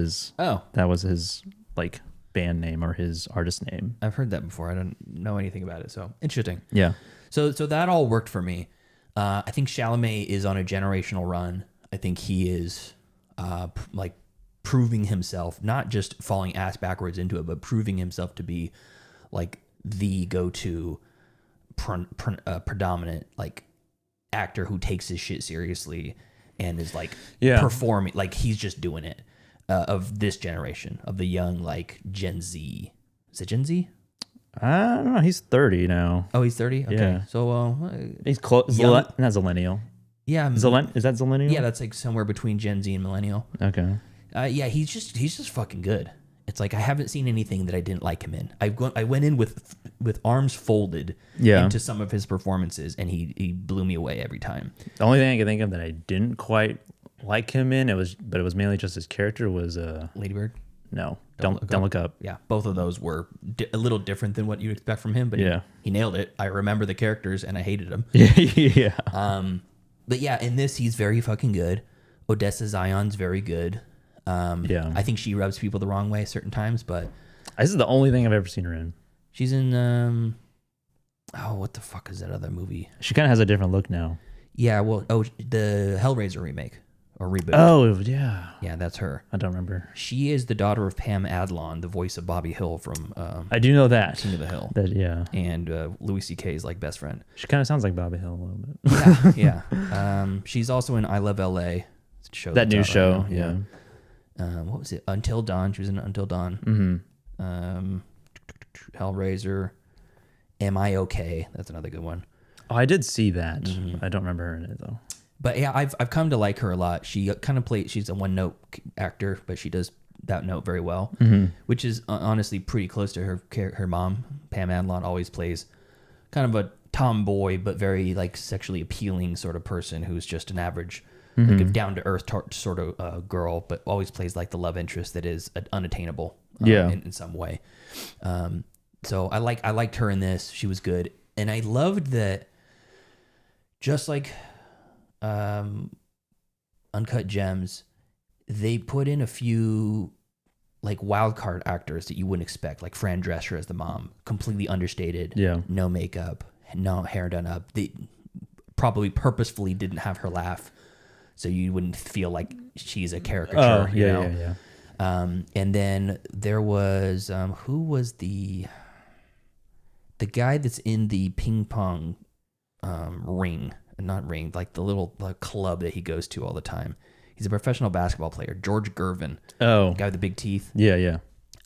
was his like band name or his artist name. I've heard that before. I don't know anything about it, so interesting. Yeah. So that all worked for me. I think Chalamet is on a generational run. I think he is like proving himself, not just falling ass backwards into it, but proving himself to be like the go-to predominant like actor who takes his shit seriously and is like performing, like he's just doing it. Of this generation, of the young like Gen Z. Is it Gen Z? I don't know. He's 30 now. Oh, he's 30? Okay. Yeah. So He's close. Young- Not Zillennial. yeah. Is that Zillennial? Yeah, that's like somewhere between Gen Z and Millennial. Okay. Yeah, he's just fucking good. It's like I haven't seen anything that I didn't like him in. I went in with arms folded into some of his performances, and he blew me away every time. The only thing I can think of that I didn't quite like him in, it was mainly just his character was Lady Bird? no, don't look up. Yeah, both of those were a little different than what you'd expect from him, but Yeah. he nailed it. I remember the characters, and I hated him. Yeah. But yeah, in this, he's very fucking good. Odessa Zion's very good. Yeah. I think she rubs people the wrong way certain times, but This is the only thing I've ever seen her in. she's in, what the fuck is that other movie? She kind of has a different look now. Yeah, well, the Hellraiser remake or reboot. Oh, yeah. Yeah, that's her. I don't remember. She is the daughter of Pam Adlon, the voice of Bobby Hill from I do know that. King of the Hill. Yeah. And Louis C.K.'s like best friend. She kind of sounds like Bobby Hill a little bit. Yeah. She's also in I Love L.A. Show That new that's out show, right now. What was it? Until Dawn. She was in Until Dawn. Mm-hmm. Hellraiser. Am I Okay? That's another good one. Oh, I did see that. Mm-hmm. I don't remember her in it though. But yeah, I've come to like her a lot. She kind of plays. She's a one note actor, but she does that note very well, which is honestly pretty close to her mom. Pam Adlon always plays kind of a tomboy, but very like sexually appealing sort of person who's just an average, like a down to earth sort of girl, but always plays like the love interest that is unattainable. In some way. So I liked her in this. She was good, and I loved that. Just like Uncut Gems, they put in a few like wild card actors that you wouldn't expect, like Fran Drescher as the mom, completely understated, no makeup, no hair done up. They probably purposefully didn't have her laugh, so you wouldn't feel like she's a caricature. Yeah. And then there was who was the guy that's in the ping pong like the little club that he goes to all the time. He's a professional basketball player, George Gervin. Oh, The guy with the big teeth. yeah.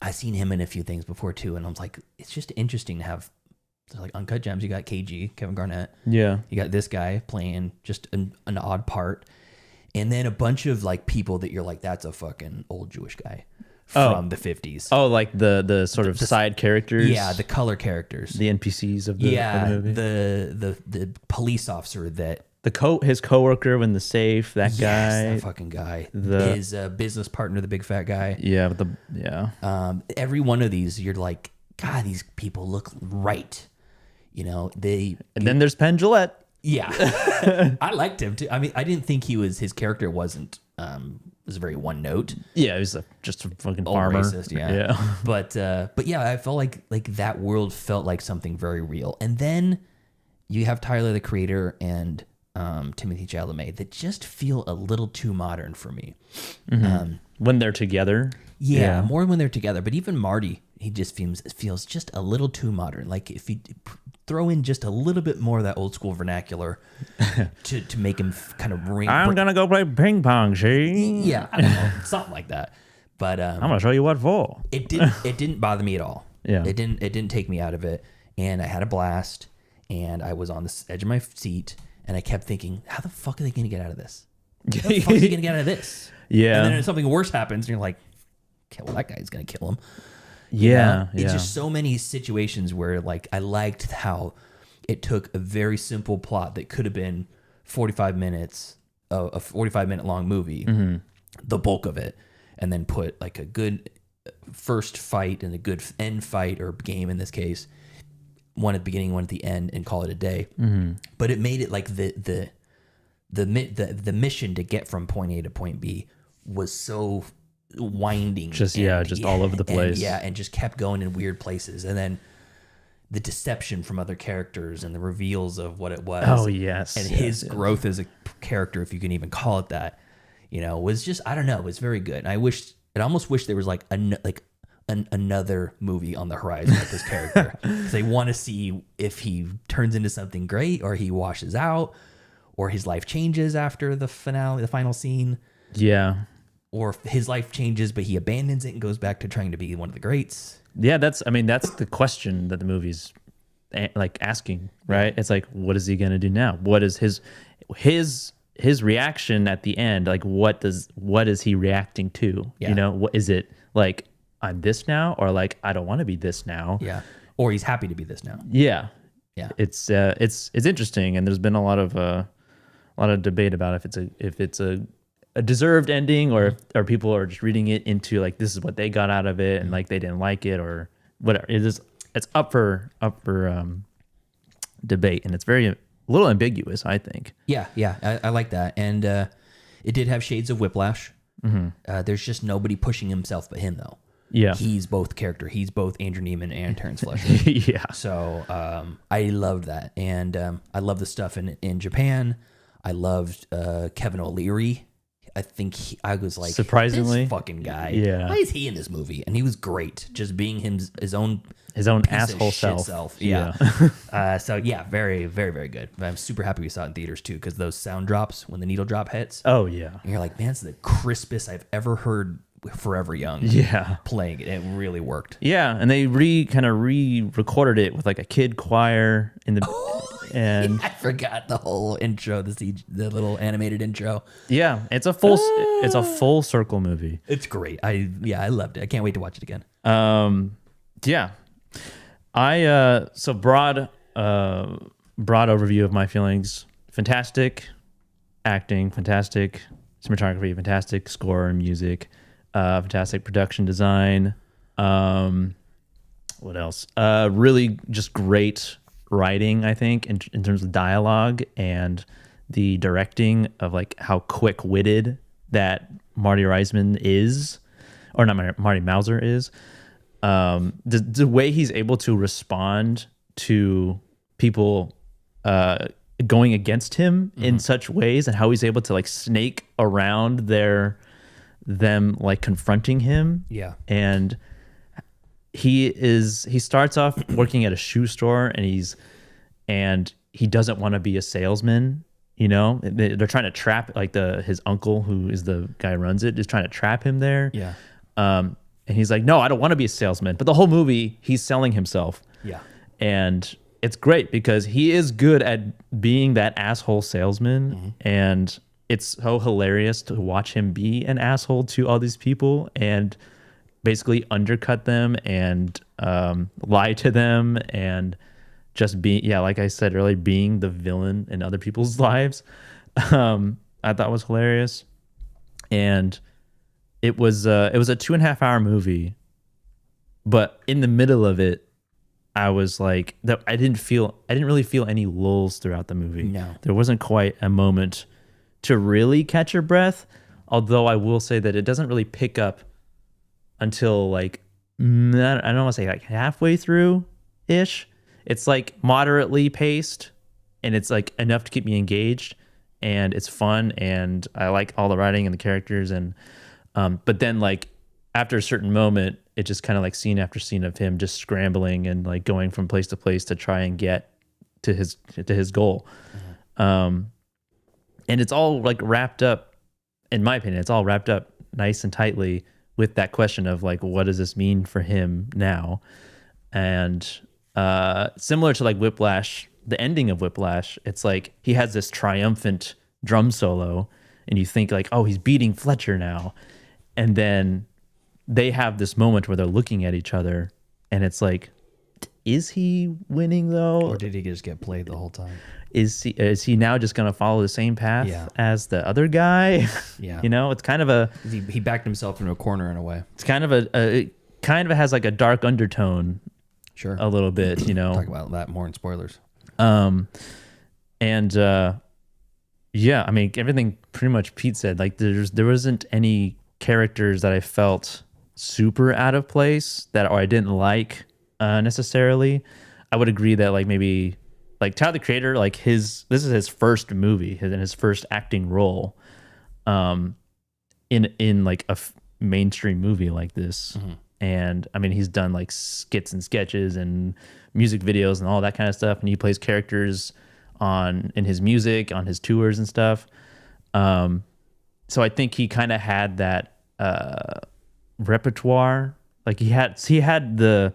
I've seen him in a few things before too, and I was like, it's just interesting to have like Uncut Gems. You got KG, Kevin Garnett. Yeah. You got this guy playing just an odd part, and then a bunch of like people that you're like, that's a fucking old Jewish guy from the 50s. Oh, like the sort of side characters. Yeah, the color characters. The NPCs of the movie. The police officer that His coworker in the safe, that guy. that fucking guy. His business partner, the big fat guy. Yeah, Every one of these, you're like, God, these people look right. You know, and then there's Penn Jillette. Yeah, I liked him too. I mean, I didn't think his character wasn't was very one note. Yeah, he was just a fucking Old farmer. Racist, yeah. But yeah, I felt like that world felt like something very real. And then you have Tyler the Creator and Timothée Chalamet that just feel a little too modern for me. When they're together. Yeah, more when they're together. But even Marty, he just feels just a little too modern. Like if you throw in just a little bit more of that old school vernacular to make him kind of ring. I'm gonna go play ping pong, see? Yeah, I don't know, something like that. But I'm gonna show you what for. it didn't bother me at all. Yeah. It didn't take me out of it. and I had a blast, and I was on the edge of my seat, and I kept thinking, how the fuck are they going to get out of this? How the fuck are they going to get out of this? Yeah. And then something worse happens, and you're like, okay, well, that guy's going to kill him. Yeah. It's just so many situations where like I liked how it took a very simple plot that could have been 45 minutes, a 45-minute long movie, the bulk of it, and then put like a good first fight and a good end fight or game in this case, one at the beginning, one at the end, and call it a day. But it made it like the mission to get from point A to point B was so winding, Just all over the place. And just kept going in weird places, and then the deception from other characters and the reveals of what it was. Oh, yes. And yes, his yes. growth as a character, if you can even call it that, was just, I don't know, it was very good. And I almost wish there was like another movie on the horizon with this character. 'Cause they want to see if he turns into something great, or he washes out, or his life changes after the final scene. Yeah. Or if his life changes, but he abandons it and goes back to trying to be one of the greats. Yeah, that's the question that the movie's like asking, right? It's like, what is he gonna do now? What is his reaction at the end? Like, what is he reacting to? Yeah. What is it like? I'm this now, or like I don't want to be this now. Yeah. Or he's happy to be this now. Yeah. Yeah. It's interesting, and there's been a lot of debate about if it's a deserved ending, or people are just reading it into like this is what they got out of it, and like they didn't like it or whatever. It's up for debate, and it's a little ambiguous, I think. Yeah, I like that, and it did have shades of Whiplash. There's just nobody pushing himself but him, though. Yeah. He's both character. He's both Andrew Neiman and Terrence Fletcher. Yeah. So I loved that, and I love the stuff in Japan. I loved Kevin O'Leary. I think I was like, surprisingly, this fucking guy. Yeah. Why is he in this movie? And he was great, just being his own piece asshole of shit self. Yeah. So yeah, very, very, very good. I'm super happy we saw it in theaters too, because those sound drops when the needle drop hits. Oh yeah. And you're like, man, it's the crispest I've ever heard Forever Young. Yeah. Playing it. It really worked. Yeah, and they re-recorded it with like a kid choir in the and I forgot the whole intro, the little animated intro. yeah, it's a full circle movie. It's great. I loved it. I can't wait to watch it again. Yeah, I so broad overview of my feelings. Fantastic acting, fantastic cinematography, fantastic score and music, fantastic production design. What else? Really just great writing, I think, in terms of dialogue and the directing of like how quick-witted that Marty Reisman is, or not Marty Mauser is. The way he's able to respond to people going against him in such ways, and how he's able to like snake around them like confronting him. Yeah. And he starts off working at a shoe store, and he doesn't want to be a salesman. They're trying to trap like his uncle, who is the guy who runs it, is trying to trap him there. Yeah. And he's like, no, I don't want to be a salesman. But the whole movie, he's selling himself. Yeah. And it's great because he is good at being that asshole salesman. And it's so hilarious to watch him be an asshole to all these people and basically undercut them and lie to them, and just like I said earlier, being the villain in other people's lives. I thought was hilarious. And it was a 2.5 hour movie, but in the middle of it, I was like, I didn't really feel any lulls throughout the movie. No. There wasn't quite a moment to really catch your breath. Although I will say that it doesn't really pick up until like, I don't want to say like halfway through ish. It's like moderately paced, and it's like enough to keep me engaged, and it's fun, and I like all the writing and the characters, and but then like after a certain moment, it just kind of like scene after scene of him just scrambling and like going from place to place to try and get to his goal. And it's all like wrapped up, in my opinion, it's all wrapped up nice and tightly with that question of like, what does this mean for him now? And similar to like Whiplash, the ending of Whiplash. It's like he has this triumphant drum solo, and you think like, oh, he's beating Fletcher now, and then they have this moment where they're looking at each other, and it's like, is he winning though? Or did he just get played the whole time? Is he now just going to follow the same path Yeah. as the other guy? Yeah. You know, it's kind of a, He backed himself into a corner in a way. it's kind of it kind of has like a dark undertone Sure. a little bit, you know. Talk about that more in spoilers. And yeah, I mean, everything pretty much Pete said. Like, there wasn't any characters that I felt super out of place or I didn't like necessarily. I would agree that like maybe like Tyler the Creator, like this is his first movie and his first acting role, in like a mainstream movie like this. And I mean, he's done like skits and sketches and music videos and all that kind of stuff. And he plays characters in his music, on his tours and stuff. So I think he kind of had that repertoire. Like he had the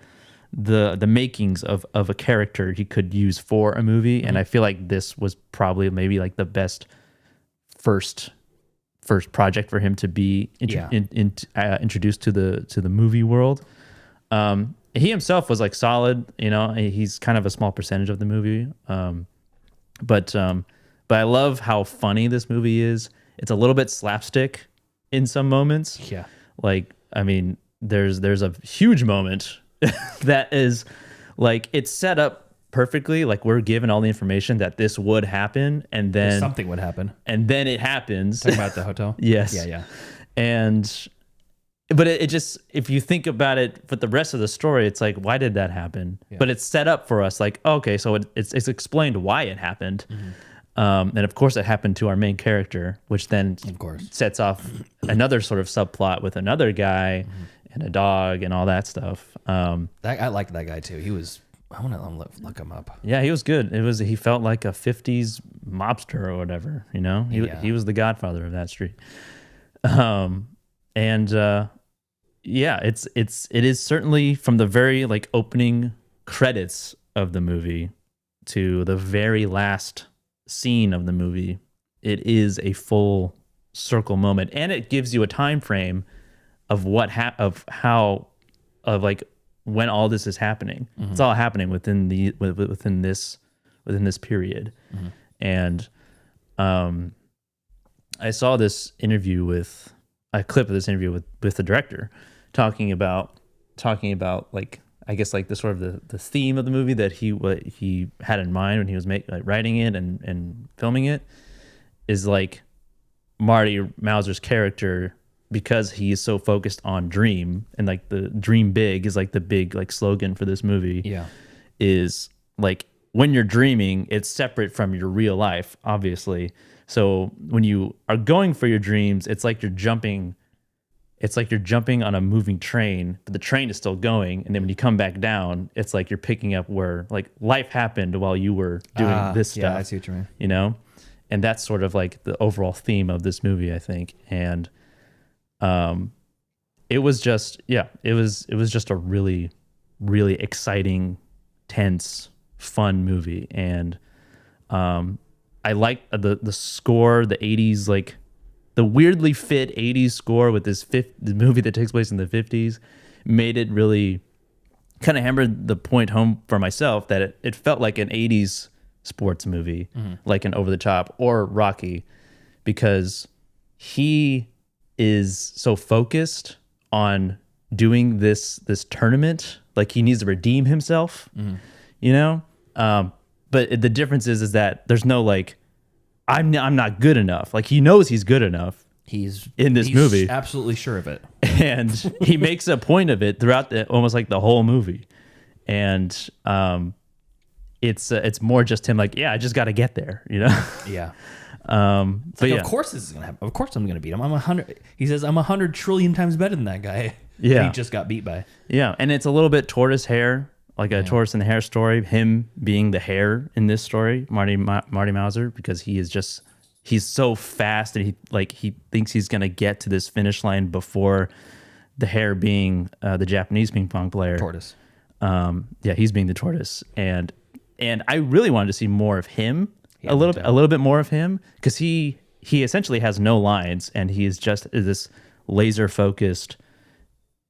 makings of a character he could use for a movie. And I feel like this was probably maybe like the best first project for him to be introduced to the movie world. He himself was like solid, you know. He's kind of a small percentage of the movie, but I love how funny this movie is. It's a little bit slapstick in some moments. Yeah. Like, I mean, there's a huge moment that is like, it's set up perfectly. Like, we're given all the information that this would happen, and then Something would happen. and then it happens. Talking about the hotel? Yes. Yeah. But it just, if you think about it, but the rest of the story, it's like, why did that happen? Yeah. But it's set up for us, like, okay, so it's explained why it happened. And of course, it happened to our main character, which then Of course. sets off another sort of subplot with another guy and a dog and all that stuff. I liked that guy too. He was. I want to look him up. Yeah, he was good. He felt like a 50s mobster or whatever, you know? He was the godfather of that street. Yeah, it is certainly from the very like opening credits of the movie to the very last scene of the movie, it is a full circle moment, and it gives you a time frame of like when all this is happening. It's all happening within this period. And I saw this interview with a clip of this interview with the director talking about like, I guess like the sort of the theme of the movie that he had in mind when he was writing it and filming it is like Marty Mauser's character, because he is so focused on dream, and like the dream big is like the big like slogan for this movie. Yeah, is like when you're dreaming, it's separate from your real life, obviously. So when you are going for your dreams, it's like you're jumping on a moving train, but the train is still going. And then when you come back down, it's like you're picking up where like life happened while you were doing this stuff. Yeah, I see what you mean. You know? And that's sort of like the overall theme of this movie, I think. And it was just a really, really exciting, tense, fun movie. And I like the score, the 80s, like the weirdly fit 80s score with the movie that takes place in the 50s made it really kind of hammered the point home for myself that it felt like an 80s sports movie, like an Over the Top or Rocky, because he is so focused on doing this tournament, like he needs to redeem himself, you know? But the difference is that there's no like, I'm not good enough. Like he knows he's good enough. He's in this movie, absolutely sure of it, and he makes a point of it throughout almost like the whole movie. And it's more just him like, yeah, I just got to get there, you know? Yeah. But like, yeah, of course this is gonna happen. Of course I'm gonna beat him. I'm 100. He says I'm 100 trillion times better than that guy. Yeah. He just got beat by. Yeah, and it's a little bit tortoise hair, like a tortoise and the hare story. Him being the hare in this story, Marty Mauser, because he's so fast, and he thinks he's gonna get to this finish line before the hare being the Japanese ping pong player. Tortoise. Yeah, he's being the tortoise, and I really wanted to see more of him, a little bit more of him, because he essentially has no lines, and he is just this laser focused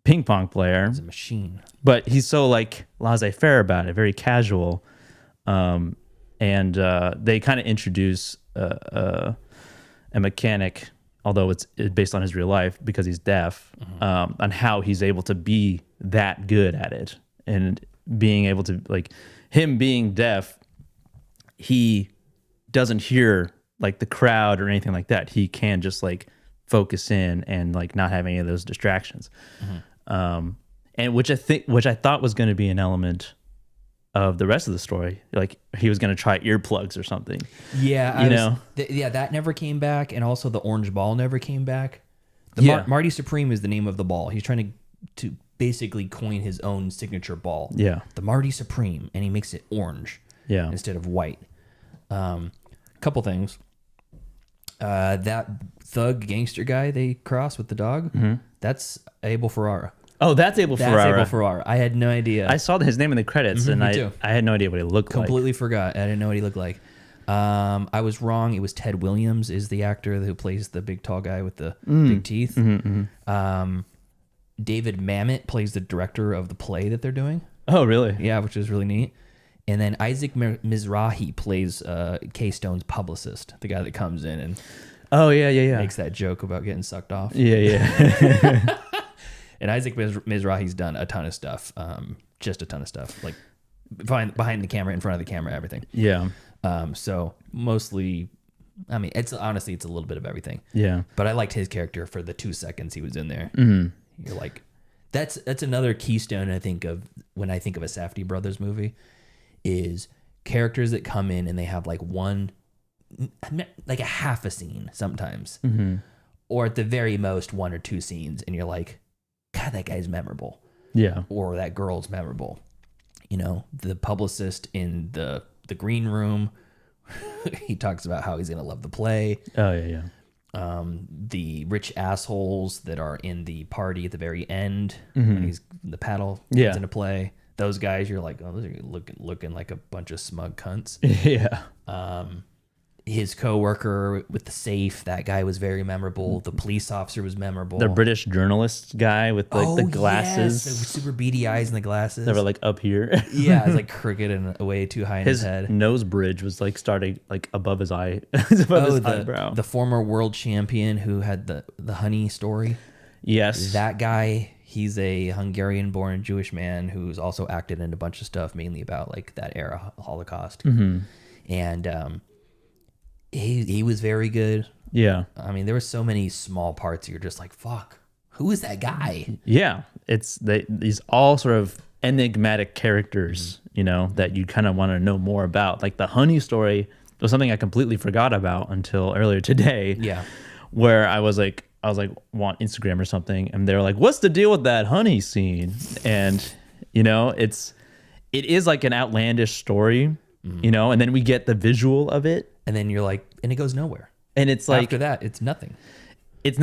ping pong player. He's a machine. But he's so like laissez-faire about it, very casual. And they kind of introduce a mechanic, although it's based on his real life because he's deaf, on how he's able to be that good at it. And being able to, like, him being deaf, he doesn't hear like the crowd or anything like that. He can just like focus in and like not have any of those distractions. And which I thought was going to be an element of the rest of the story. Like he was going to try earplugs or something. Yeah. That never came back. And also the orange ball never came back. Marty Supreme is the name of the ball. He's trying to basically coin his own signature ball. Yeah. The Marty Supreme. And he makes it orange instead of white. Couple things. That thug gangster guy they cross with the dog, that's Abel Ferrara. Oh, that's Abel Ferrara. Abel Ferrara. I had no idea. I saw his name in the credits, and I had no idea what he looked like. Completely forgot. I didn't know what he looked like. I was wrong. It was Ted Williams is the actor who plays the big tall guy with the big teeth. David Mamet plays the director of the play that they're doing. Oh, really? Yeah, which is really neat. And then Isaac Mizrahi plays K-Stone's publicist, the guy that comes in and makes that joke about getting sucked off. Yeah. And Isaac Mizrahi's done a ton of stuff, just a ton of stuff, like behind the camera, in front of the camera, everything. Yeah. So mostly, I mean, it's honestly, it's a little bit of everything. Yeah. But I liked his character for the 2 seconds he was in there. You're like, that's another keystone I think of when I think of a Safdie Brothers movie, is characters that come in and they have like like a half a scene sometimes, or at the very most 1 or 2 scenes, and you're like, God, that guy's memorable. Yeah. Or that girl's memorable. You know, the publicist in the green room, he talks about how he's gonna love the play. Oh yeah. The rich assholes that are in the party at the very end when he's the paddle comes into play. Those guys, you're like, oh, those are looking like a bunch of smug cunts. Yeah. His coworker with the safe, that guy was very memorable. The police officer was memorable. The British journalist guy with like the glasses, yes, the super beady eyes and the glasses. They were like up here. Yeah, it's like crooked and way too high in his head. Nose bridge was like starting like above his eye, above his eyebrow. The former world champion who had the honey story. Yes, that guy. He's a Hungarian-born Jewish man who's also acted in a bunch of stuff, mainly about like that era Holocaust. And he was very good. Yeah, I mean, there were so many small parts. You're just like, fuck, who is that guy? Yeah, these all sort of enigmatic characters, you know, that you kind of want to know more about. Like the honey story was something I completely forgot about until earlier today. Yeah, where I was like, want Instagram or something, and they're like, what's the deal with that honey scene? And you know, it is like an outlandish story, you know, and then we get the visual of it, and then you're like, and it goes nowhere, and it's like after that it's nothing in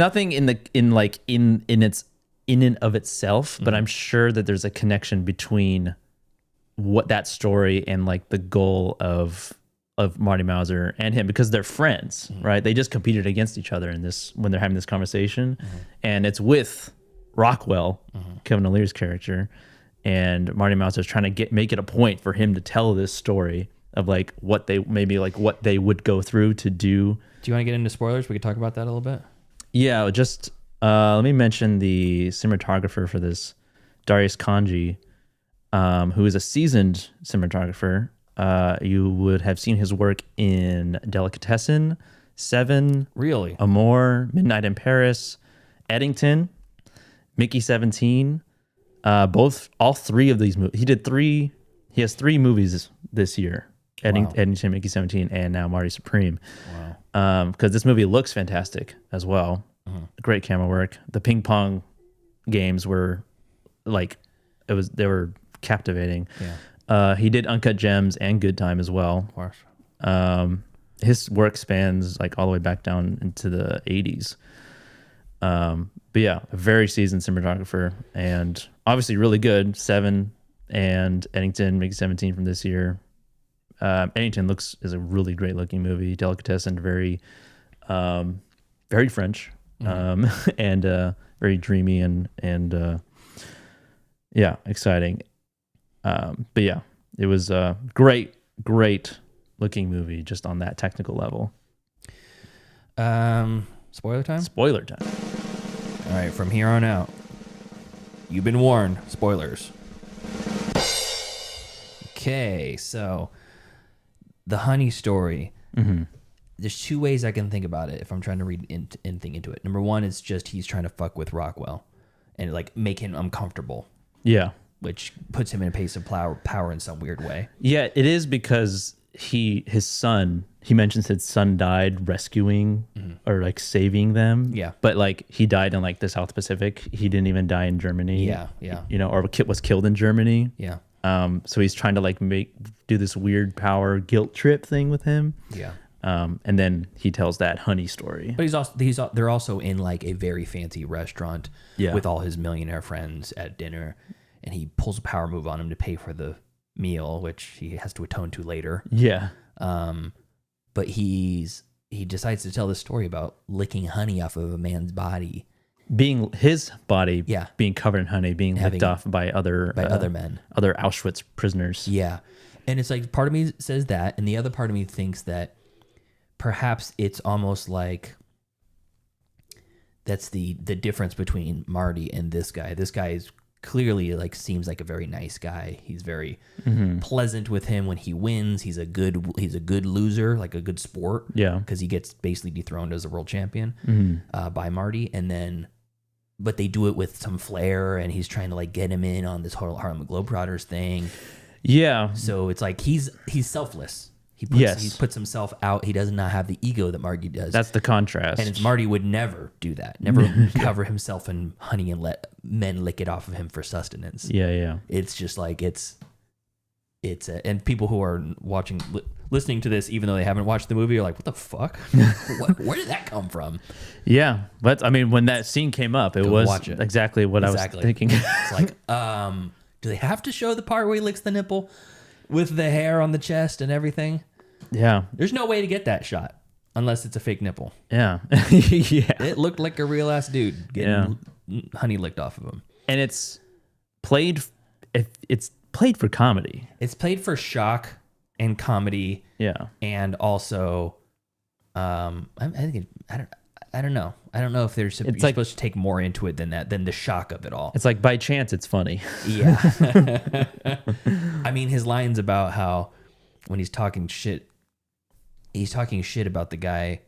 and of itself, but I'm sure that there's a connection between what that story and like the goal of Marty Mauser and him, because they're friends, right? They just competed against each other in this when they're having this conversation, and it's with Rockwell, Kevin O'Leary's character, and Marty Mauser is trying to make it a point for him to tell this story of like what they would go through to do. Do you want to get into spoilers? We could talk about that a little bit. Yeah, just let me mention the cinematographer for this, Darius Kanji, who is a seasoned cinematographer. You would have seen his work in Delicatessen, Seven, really, Amour, Midnight in Paris, Eddington, Mickey 17. All 3 of these movies. He has 3 movies this year. Eddington, Mickey 17, and now Marty Supreme. Wow. Because this movie looks fantastic as well. Great camera work. The ping pong games were like, they were captivating. Yeah. He did Uncut Gems and Good Time as well. Of course. His work spans like all the way back down into the 80s. But yeah, a very seasoned cinematographer, and obviously really good. 7 and Eddington makes 17 from this year. Eddington is a really great looking movie. Delicatessen, very French, and very dreamy and yeah, exciting. But yeah, it was a great looking movie just on that technical level. Spoiler time? Spoiler time. All right, from here on out, you've been warned. Spoilers. Okay, so the honey story. There's two ways I can think about it if I'm trying to read anything into it. Number one is just he's trying to fuck with Rockwell and like make him uncomfortable. Yeah. Which puts him in a pace of power in some weird way. Yeah, it is because he mentions his son died rescuing or like saving them. Yeah. But like he died in like the South Pacific. He didn't even die in Germany. Yeah. You know, or was killed in Germany. Yeah. So he's trying to like do this weird power guilt trip thing with him. Yeah. And then he tells that honey story. But they're also in like a very fancy restaurant with all his millionaire friends at dinner, and he pulls a power move on him to pay for the meal, which he has to atone to later. Yeah. But he decides to tell this story about licking honey off of a man's body, His body Yeah. being covered in honey, being licked off by other men, other Auschwitz prisoners. Yeah. And it's like part of me says that, and the other part of me thinks that perhaps it's almost like that's the difference between Marty and this guy. This guy is clearly like seems like a very nice guy. He's very pleasant with him when he wins. He's a good loser, like a good sport. Yeah. Because he gets basically dethroned as a world champion by Marty, but they do it with some flair, and he's trying to like get him in on this whole Harlem Globetrotters thing. Yeah. So it's like he's selfless. He puts himself out. He does not have the ego that Marty does. That's the contrast. And Marty would never do that. Never cover himself in honey and let men lick it off of him for sustenance. Yeah. It's just like and people who are listening to this, even though they haven't watched the movie, are like, "What the fuck? Where did that come from?" Yeah, but I mean, when that scene came up, it was exactly what I was thinking. It's like, do they have to show the part where he licks the nipple with the hair on the chest and everything? Yeah. There's no way to get that shot unless it's a fake nipple. Yeah. Yeah. It looked like a real ass dude getting honey licked off of him. And it's played for comedy. It's played for shock and comedy. Yeah. And also, I don't know. I don't know if you're supposed to take more into it than that, than the shock of it all. It's like by chance it's funny. Yeah. I mean, his lines about how when he's talking shit about the guy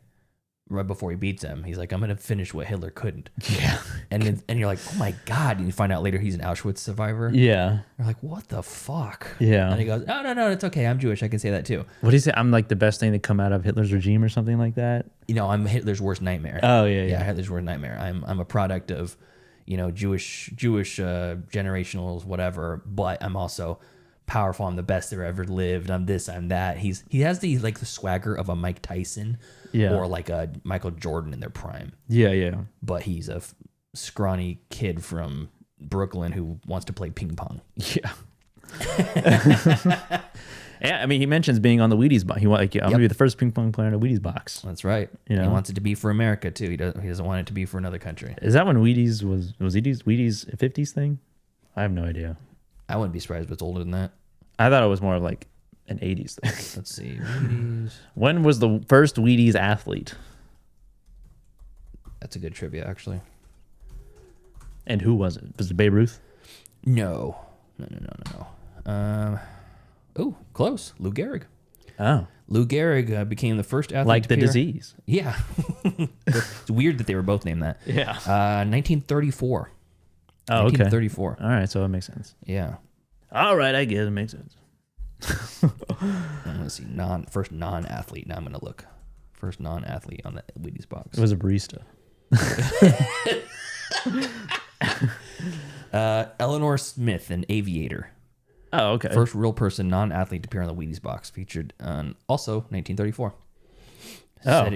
right before he beats him. He's like, "I'm going to finish what Hitler couldn't." Yeah. And you're like, "Oh my God." And you find out later he's an Auschwitz survivor. Yeah. You're like, "What the fuck?" Yeah. And he goes, "Oh, no, it's okay. I'm Jewish. I can say that too." What do you say? I'm like the best thing to come out of Hitler's regime or something like that? You know, I'm Hitler's worst nightmare. Oh, yeah. Hitler's worst nightmare. I'm a product of, Jewish generationals, whatever, but I'm also powerful. I'm the best there ever lived. I'm this, I'm that. He has the swagger of a Mike Tyson or like a Michael Jordan in their prime. Yeah. But he's a scrawny kid from Brooklyn who wants to play ping pong. Yeah. Yeah, I mean, he mentions being on the Wheaties box. I'm going to be the first ping pong player in a Wheaties box. That's right. You know? He wants it to be for America too. He doesn't want it to be for another country. Is that when Wheaties was Wheaties a 50s thing? I have no idea. I wouldn't be surprised if it's older than that. I thought it was more of like an 80s thing. Let's see. Wheaties. When was the first Wheaties athlete? That's a good trivia, actually. And who was it? Was it Babe Ruth? No. Oh, close. Lou Gehrig. Oh. Lou Gehrig became the first athlete like to the appear. disease. Yeah. It's weird that they were both named that. Yeah. 1934. Oh, okay. 1934. All right, so it makes sense. Yeah. All right, I get it. It makes sense. I'm going to see first non-athlete. Now I'm going to look. First non-athlete on the Wheaties box. It was a barista. Eleanor Smith, an aviator. Oh, okay. First real person, non-athlete to appear on the Wheaties box. Featured on also 1934.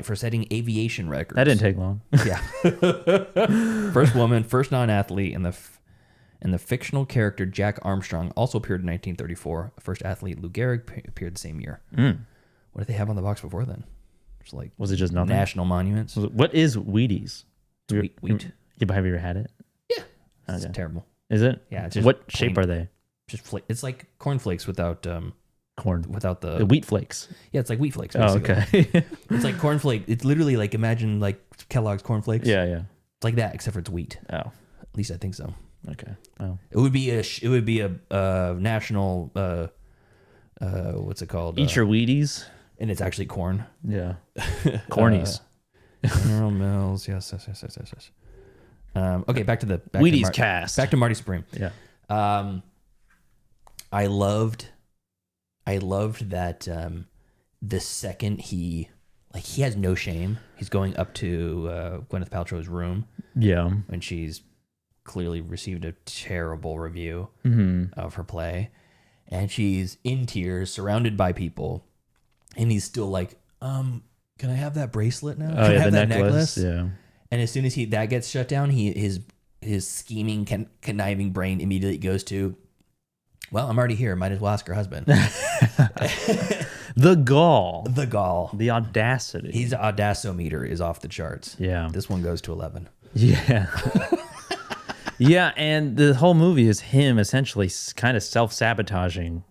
For setting aviation records. That didn't take long. Yeah. First woman, first non-athlete, and And the fictional character Jack Armstrong also appeared in 1934. First athlete Lou Gehrig appeared the same year. What did they have on the box before then? Just like Was it just nothing? national monuments. What is Wheaties? Wheat. Yeah, have you ever had it? Yeah, it's Okay. terrible. Is it? Yeah, it's just What plain- shape are they? Just it's like cornflakes without Corn. without The wheat flakes. Yeah, it's like wheat flakes. Oh, Basically. okay. It's like cornflake. It's literally like imagine like Kellogg's cornflakes. yeah. It's like that except for it's wheat. Oh, At least I think so. okay. Oh. It would be a national what's it called? Eat your Wheaties. And it's actually corn. Yeah. Cornies. General Mills. Yes. Okay, back to Wheaties cast. Back to Marty Supreme. Yeah. I loved that the second he has no shame. He's going up to Gwyneth Paltrow's room Yeah. when she's clearly received a terrible review of her play, and she's in tears, surrounded by people, and he's still like, can I have that bracelet now? Can I have that necklace? Yeah. And as soon as that gets shut down, his scheming, conniving brain immediately goes to, well, I'm already here. Might as well ask her husband. The gall. The gall. The audacity. His audacometer is off the charts. Yeah. This one goes to 11. Yeah. Yeah, and the whole movie is him essentially kind of self-sabotaging.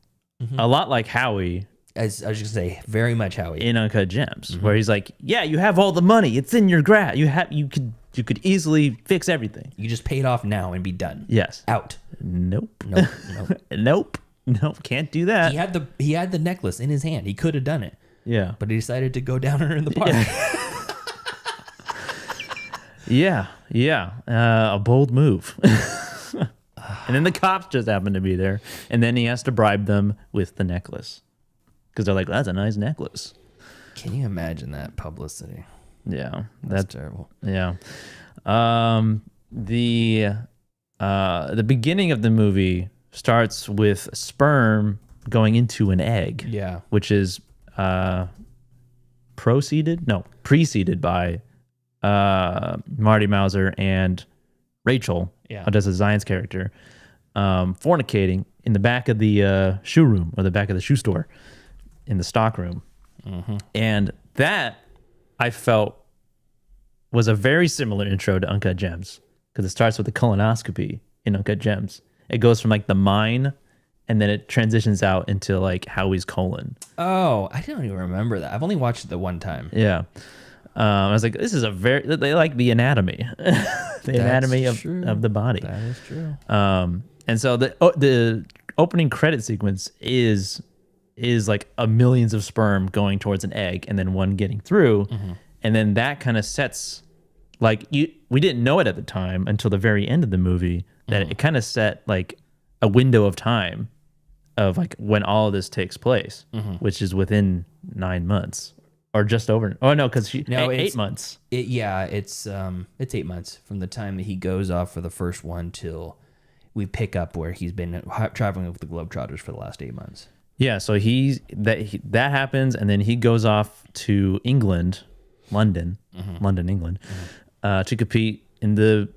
A lot like Howie As I was just gonna say, very much Howie. in Uncut Gems, where he's like, "Yeah, you have all the money. It's in your grasp. You could easily fix everything." You just pay it off now and be done. Yes. Out. Nope. Nope. Nope. Can't do that. He had the necklace in his hand. He could have done it, Yeah. but he decided to go down her in the park. Yeah. A bold move. And then the cops just happen to be there, and then he has to bribe them with the necklace because they're like, "That's a nice necklace." Can you imagine that publicity? Yeah. That's terrible. Yeah. The beginning of the movie starts with sperm going into an egg. Yeah. Which is preceded by Marty Mauser and Rachel, Yeah. Odessa Zion's character, fornicating in the back of the shoe room or the back of the shoe store in the stock room. And that I felt was a very similar intro to Uncut Gems because it starts with the colonoscopy in Uncut Gems. It goes from like the mine and then it transitions out into like Howie's colon. Oh, I don't even remember that. I've only watched it the one time. Yeah. I was like, this is they like the anatomy, anatomy of the body. That is true. And so the opening credit sequence is like a millions of sperm going towards an egg and then one getting through. And then that kind of sets like we didn't know it at the time until the very end of the movie that it kind of set like a window of time of like when all of this takes place, which is within 9 months or just over. Oh no, because eight months. It's 8 months from the time that he goes off for the first one till we pick up where he's been traveling with the Globetrotters for the last 8 months. Yeah, so that happens, and then he goes off to England, London, England, to compete in the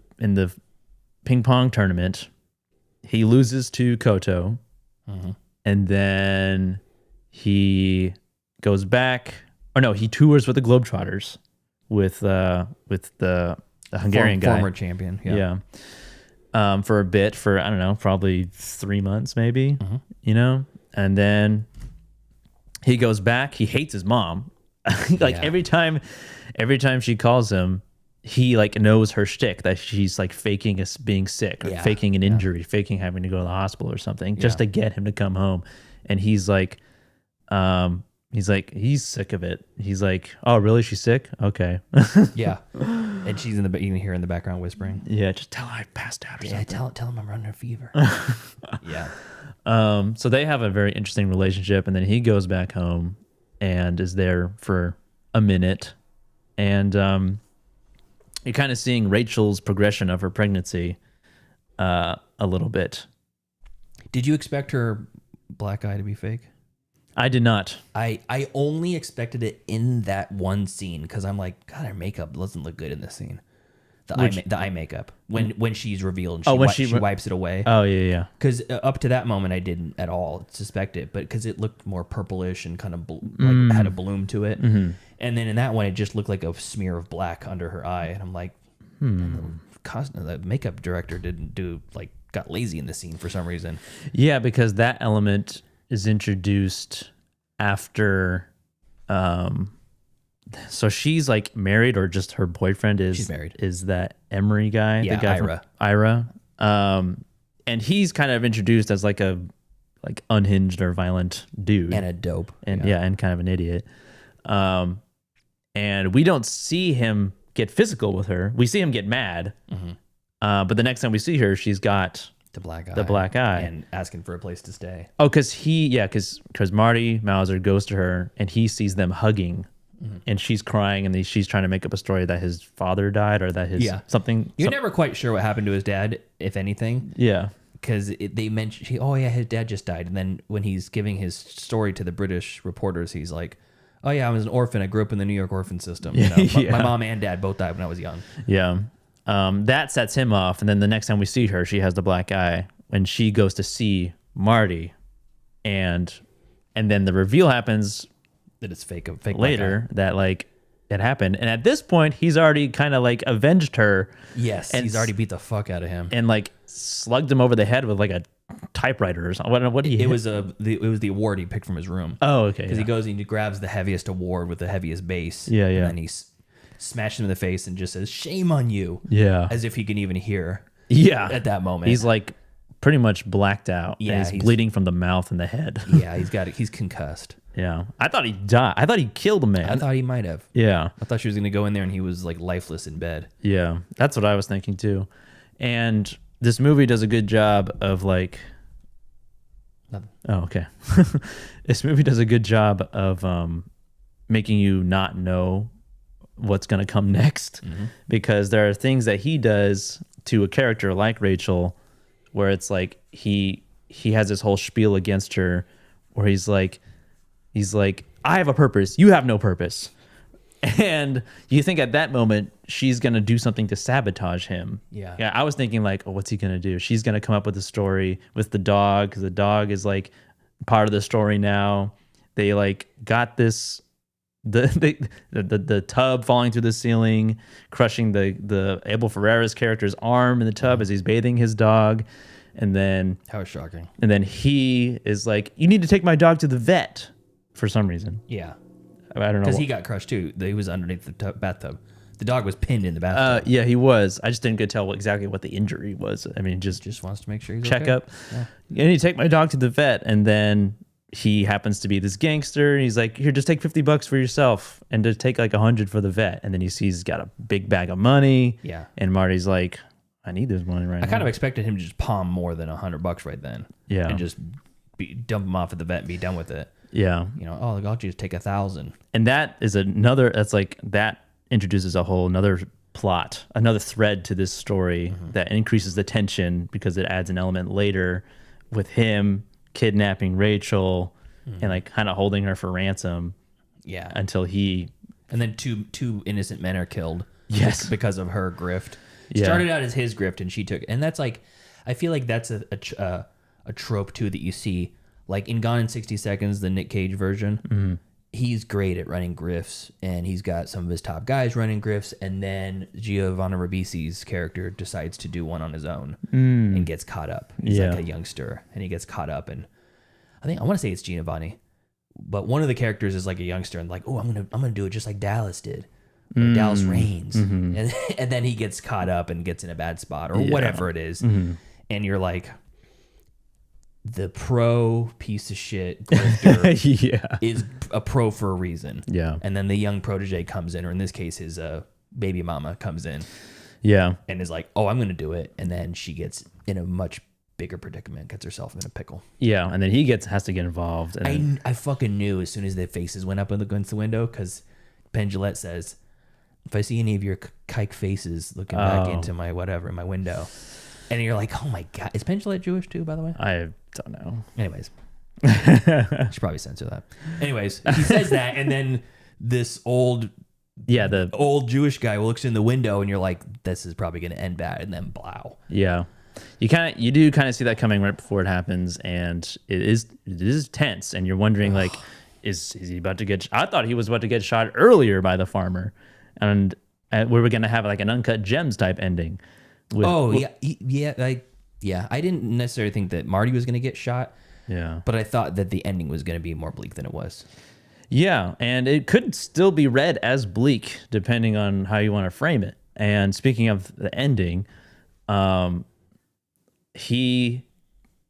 ping pong tournament. He loses to Koto, and then he goes back. Or no, he tours with the Globetrotters with the Hungarian guy, former champion. Yeah. For a bit, for I don't know, probably 3 months, maybe. You know, and then he goes back. He hates his mom. Like every time she calls him, he like knows her shtick that she's like faking being sick or faking an injury, faking having to go to the hospital or something just to get him to come home. And he's like, he's sick of it. He's like, oh, really? She's sick? Okay. Yeah. And she's you can hear in the background whispering. Yeah, just tell her I passed out or something. Tell him I'm running a fever. Yeah. So they have a very interesting relationship, and then he goes back home and is there for a minute. And you're kind of seeing Rachel's progression of her pregnancy a little bit. Did you expect her black eye to be fake? I did not. I only expected it in that one scene because I'm like, God, her makeup doesn't look good in this scene. The eye makeup when she's revealed and when she wipes it away. Oh yeah. Because up to that moment I didn't at all suspect it, but because it looked more purplish and kind of like had a bloom to it, and then in that one it just looked like a smear of black under her eye, and I'm like, the makeup director got lazy in the scene for some reason. Yeah, because that element is introduced after. So she's like married, or just her boyfriend is. She's married. Is that Emery guy? Yeah, the guy Ira. Ira. And he's kind of introduced as like a unhinged or violent dude, And a dope. and and kind of an idiot. And we don't see him get physical with her. We see him get mad. But the next time we see her, she's got The black eye. the black eye. And asking for a place to stay. Oh, because Marty Mauser goes to her and he sees them hugging, and she's crying, and she's trying to make up a story that his father died, or that his something. You're never quite sure what happened to his dad, if anything. Yeah. Because they mentioned, his dad just died. And then when he's giving his story to the British reporters, he's like, oh yeah, I was an orphan. I grew up in the New York orphan system. You know, my mom and dad both died when I was young. Yeah. That sets him off. And then the next time we see her, she has the black eye, and she goes to see Marty, and then the reveal happens That it's fake later that like it happened. And at this point, he's already kind of like avenged her. Yes, and he's already beat the fuck out of him. and like slugged him over the head with like a typewriter or something. What did he It hit? was the award he picked from his room. Oh, okay. Because he goes and he grabs the heaviest award with the heaviest base. Yeah, yeah. And then he smashes him in the face and just says, "Shame on you." Yeah. As if he can even hear. Yeah. At that moment. He's like pretty much blacked out. Yeah, And he's he's- bleeding from the mouth and the head. Yeah, he's concussed. Yeah. I thought he died. I thought he killed a man. I thought he might have. Yeah. I thought she was going to go in there and he was like lifeless in bed. Yeah. That's what I was thinking too. And this movie does a good job of like. Nothing. Oh, okay. This movie does a good job of making you not know what's going to come next, because there are things that he does to a character like Rachel where it's like he has this whole spiel against her where he's like, I have a purpose, you have no purpose. And you think at that moment she's going to do something to sabotage him. Yeah. I was thinking like, oh, what's he going to do? She's going to come up with a story with the dog, because the dog is like part of the story now. They like got this, the tub falling through the ceiling, crushing the Abel Ferreira's character's arm in the tub as he's bathing his dog. And then How shocking. And then he is like, you need to take my dog to the vet for some reason. Yeah. I don't know. Because he got crushed too. He was underneath the bathtub. The dog was pinned in the bathtub. Yeah, he was. I just didn't get to tell exactly what the injury was. I mean, just Just wants to make sure he's check okay. up. Yeah. You need to take my dog to the vet. And then he happens to be this gangster. And he's like, here, just take $50 for yourself and to take like 100 for the vet. And then he sees he's got a big bag of money. Yeah. And Marty's like, I need this money right now. I kind of expected him to just palm more than $100 right then. Yeah. And just dump him off at the vet and be done with it. Yeah. You know, oh, I'll just take 1,000. And that is that introduces a whole another plot, another thread to this story that increases the tension, because it adds an element later with him kidnapping Rachel and like kind of holding her for ransom. Yeah. Until he. And then two innocent men are killed. Yes. Because of her grift. Yeah. Started out as his grift and she took, and that's like, I feel like that's a trope too that you see, like in Gone in 60 Seconds, the Nick Cage version. He's great at running grifts, and he's got some of his top guys running grifts, and then Giovanni Ribisi's character decides to do one on his own and gets caught up. He's like a youngster, and he gets caught up, and I want to say it's Giovanni, but one of the characters is like a youngster, and like, oh, I'm gonna do it just like Dallas did. Dallas Reigns, and then he gets caught up and gets in a bad spot or whatever it is, and you're like, the pro piece of shit grifter is a pro for a reason, and then the young protege comes in, or in this case his baby mama comes in, and is like, oh, I'm gonna do it, and then she gets in a much bigger predicament, gets herself in a pickle, and then he has to get involved. And I fucking knew as soon as their faces went up against the window, because Penn Jillette says, if I see any of your kike faces looking back into my my window, and you're like, oh my God, is Penn Jillette Jewish too, by the way? I don't know. Anyways, should probably censor that. Anyways, he says that, and then this old Yeah, the old Jewish guy looks in the window, and you're like, this is probably going to end bad, and then blow. yeah. You do kind of see that coming right before it happens, and it is tense, and you're wondering like, is he about to get? I thought he was about to get shot earlier by the farmer, and we were gonna have like an Uncut Gems type ending. I didn't necessarily think that Marty was going to get shot, Yeah, but I thought that the ending was going to be more bleak than it was. yeah, and it could still be read as bleak depending on how you want to frame it. And speaking of the ending, he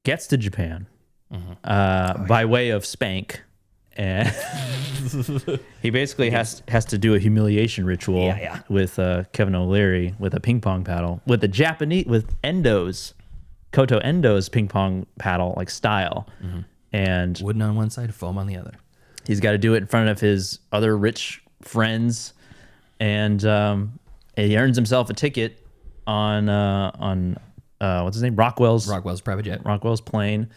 gets to Japan by way of Spank, and he basically has to do a humiliation ritual with Kevin O'Leary with a ping pong paddle with Koto Endo's ping pong paddle like style, and Wooden on one side, foam on the other. he's got to do it in front of his other rich friends, and he earns himself a ticket on what's his name, Rockwell's private jet. Rockwell's plane.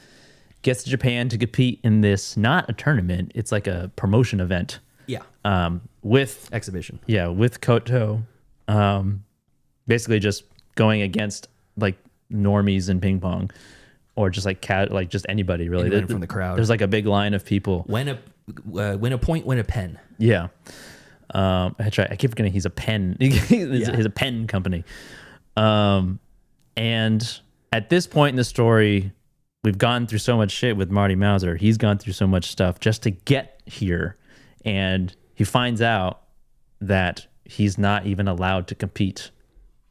Gets to Japan to compete in this, not a tournament, it's like a promotion event. Yeah. With Exhibition. with Koto, basically just going against like normies in ping pong, or just like just anybody really. Anyone from the crowd. There's like a big line of people. Win a point, win a pen. Yeah. That's right. I keep forgetting he's a pen. He's a pen company. And at this point in the story, we've gone through so much shit with Marty Mauser. He's gone through so much stuff just to get here. And he finds out that he's not even allowed to compete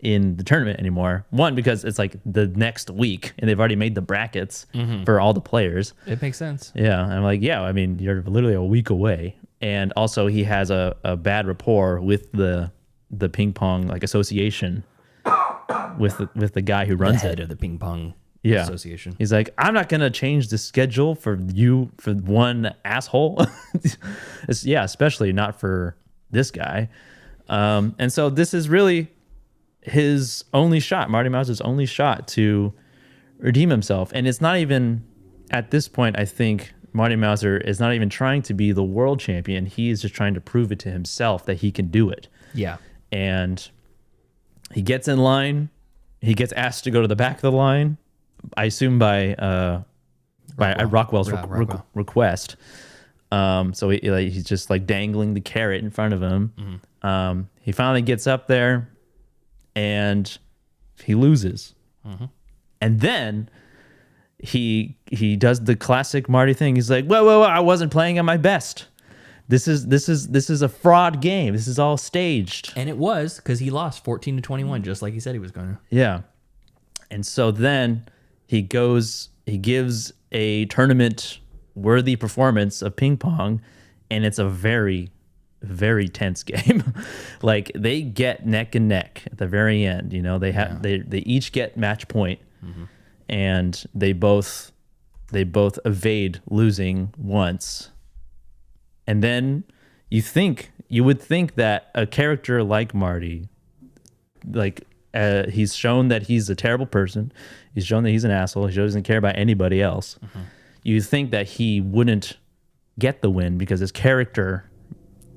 in the tournament anymore. One, because it's like the next week and they've already made the brackets for all the players. It makes sense. Yeah. And I'm like, yeah, I mean, you're literally a week away. And also he has a bad rapport with the ping pong like association with the guy who runs Head it. of the ping pong Yeah. association. He's like, I'm not gonna change the schedule for one asshole. Especially not for this guy. And so this is really his only shot, Marty Mauser's only shot to redeem himself. And it's not even at this point, I think Marty Mauser is not even trying to be the world champion. He is just trying to prove it to himself that he can do it. Yeah. And he gets in line. He gets asked to go to the back of the line, I assume by Rockwell's Rockwell. request. So he's just like dangling the carrot in front of him. He finally gets up there, and he loses. And then he does the classic Marty thing. He's like, whoa, I wasn't playing at my best. This is a fraud game. This is all staged. And it was, because he lost 14-21, just like he said he was going to. Yeah. And so then he gives a tournament worthy performance of ping pong, and it's a very, very tense game. Like they get neck and neck at the very end. You know, they each get match point, and they both evade losing once. And then you would think that a character like Marty, like he's shown that he's a terrible person. He's shown that he's an asshole. He doesn't care about anybody else. You think that he wouldn't get the win because his character,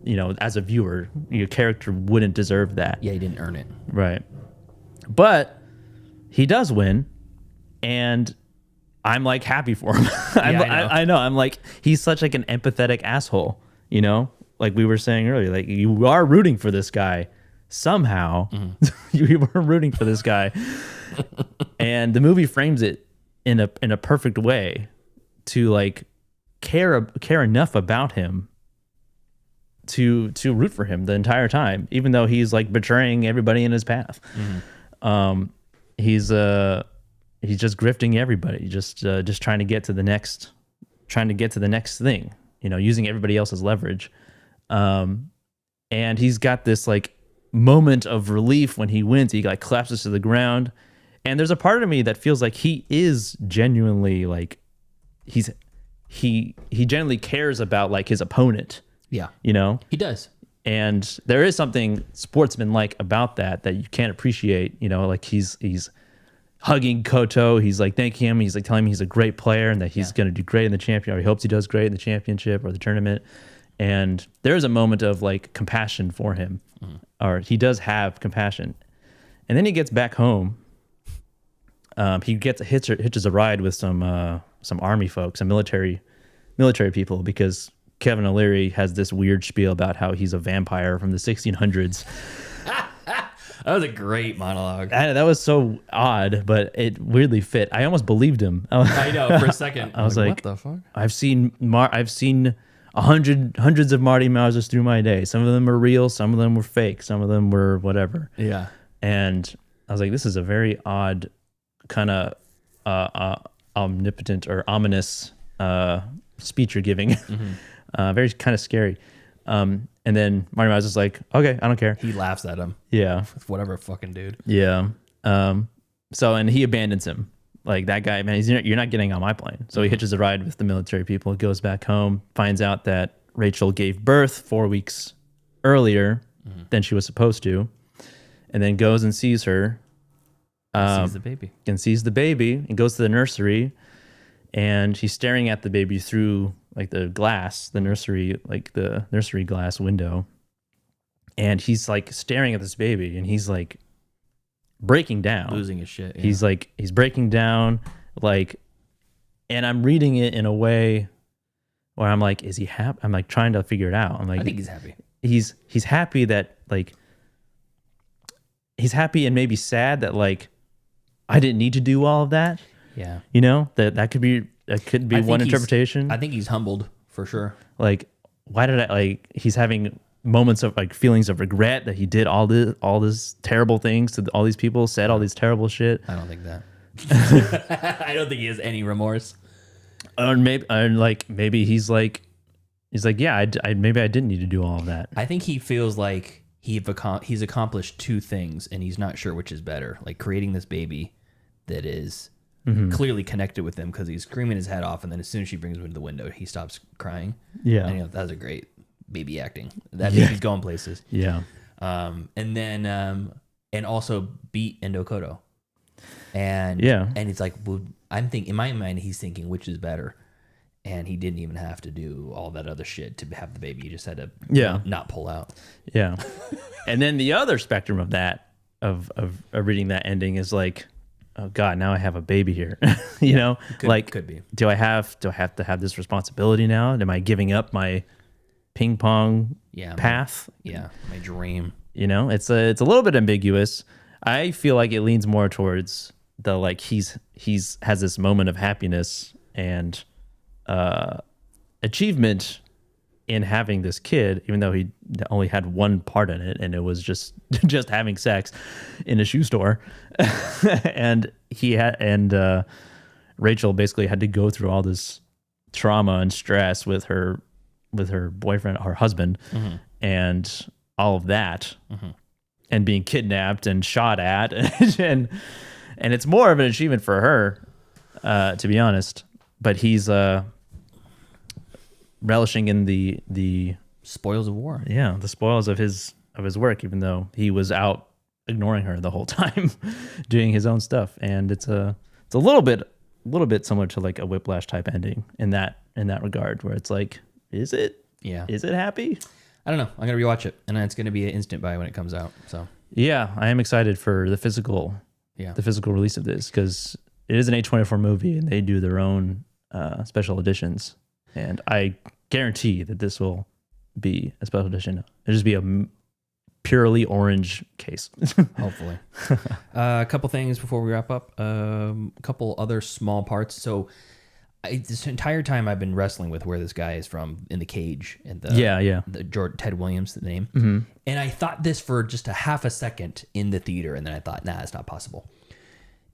you know, as a viewer, your character wouldn't deserve that. Yeah, he didn't earn it. Right. But he does win, and I'm like happy for him. I know. I'm like, he's such like an empathetic asshole, you know, like we were saying earlier, like you are rooting for this guy somehow. You were rooting for this guy. And the movie frames it in a perfect way to like care enough about him to root for him the entire time, even though he's like betraying everybody in his path. He's just grifting everybody, just trying to get to the next thing, you know, using everybody else's leverage. And he's got this like moment of relief when he wins. He like collapses to the ground, and there's a part of me that feels like he is genuinely like he genuinely cares about like his opponent. Yeah, you know, he does. And there is something sportsmanlike about that you can't appreciate. You know, like he's hugging Koto. He's like thanking him. He's like telling him he's a great player and that he's going to do great in the championship. Or he hopes he does great in the championship or the tournament. And there's a moment of like compassion for him, or he does have compassion. And then he gets back home. He hitches a ride with some army folks, some military people, because Kevin O'Leary has this weird spiel about how he's a vampire from the 1600s. That was a great monologue. That was so odd, but it weirdly fit. I almost believed him. I know, for a second. I was like, what the fuck? I've seen hundreds of Marty Mausers through my day. Some of them were real, some of them were fake, some of them were whatever. Yeah. And I was like, this is a very odd kind of omnipotent or ominous speech you're giving. Very kind of scary. And then Marty Maus is like, okay, I don't care. He laughs at him. Yeah. Whatever, fucking dude. Yeah. So, and he abandons him. Like, that guy, man, you're not getting on my plane. So he hitches a ride with the military people, goes back home, finds out that Rachel gave birth 4 weeks earlier than she was supposed to, and then goes and sees her. Sees the baby. And sees the baby and goes to the nursery, and he's staring at the baby through like the nursery glass window. And he's like staring at this baby, and he's like breaking down, Losing his shit. Yeah. He's breaking down, like, and I'm reading it in a way where I'm like, is he happy? I'm like trying to figure it out. I'm like, I think he's happy. He's happy that, like, he's happy and maybe sad that, like, I didn't need to do all of that. Yeah. You know, that could be one interpretation. I think he's humbled for sure. Like, why did I, like, he's having moments of like feelings of regret that he did all this terrible things to all these people, said all these terrible shit. I don't think that. I don't think he has any remorse. Or maybe he's like, yeah, maybe I didn't need to do all of that. I think he feels like he's accomplished two things, and he's not sure which is better. Like creating this baby that is clearly connected with him because he's screaming his head off, and then as soon as she brings him into the window, he stops crying. Yeah, and, that was a great baby acting. That baby's going places. Yeah. And then and also beat Endokoto. And and it's like, well, I'm thinking in my mind he's thinking which is better. And he didn't even have to do all that other shit to have the baby. He just had to not pull out. Yeah. And then the other spectrum of that of reading that ending is like, oh God, now I have a baby here. you know? Could be. Do I have to have this responsibility now? Am I giving up my ping pong path? My dream. You know, it's a little bit ambiguous. I feel like it leans more towards the, like, he's has this moment of happiness and achievement in having this kid, even though he only had one part in it, and it was just having sex in a shoe store. And Rachel basically had to go through all this trauma and stress with her boyfriend, her husband, and all of that, and being kidnapped and shot at, and it's more of an achievement for her, to be honest. But he's relishing in the spoils of war. Yeah, the spoils of his work, even though he was out ignoring her the whole time, doing his own stuff. And it's a little bit similar to like a Whiplash type ending in that regard, where it's like, is it? Yeah. Is it happy? I don't know. I'm gonna rewatch it, and it's gonna be an instant buy when it comes out. So yeah, I am excited for the physical release of this, because it is an A24 movie, and they do their own special editions, and I guarantee that this will be a special edition. It'll just be a purely orange case. Hopefully. A couple things before we wrap up. A couple other small parts. So this entire time I've been wrestling with where this guy is from in the cage, and the Ted Williams, the name. And I thought this for just a half a second in the theater, and then I thought, nah, it's not possible.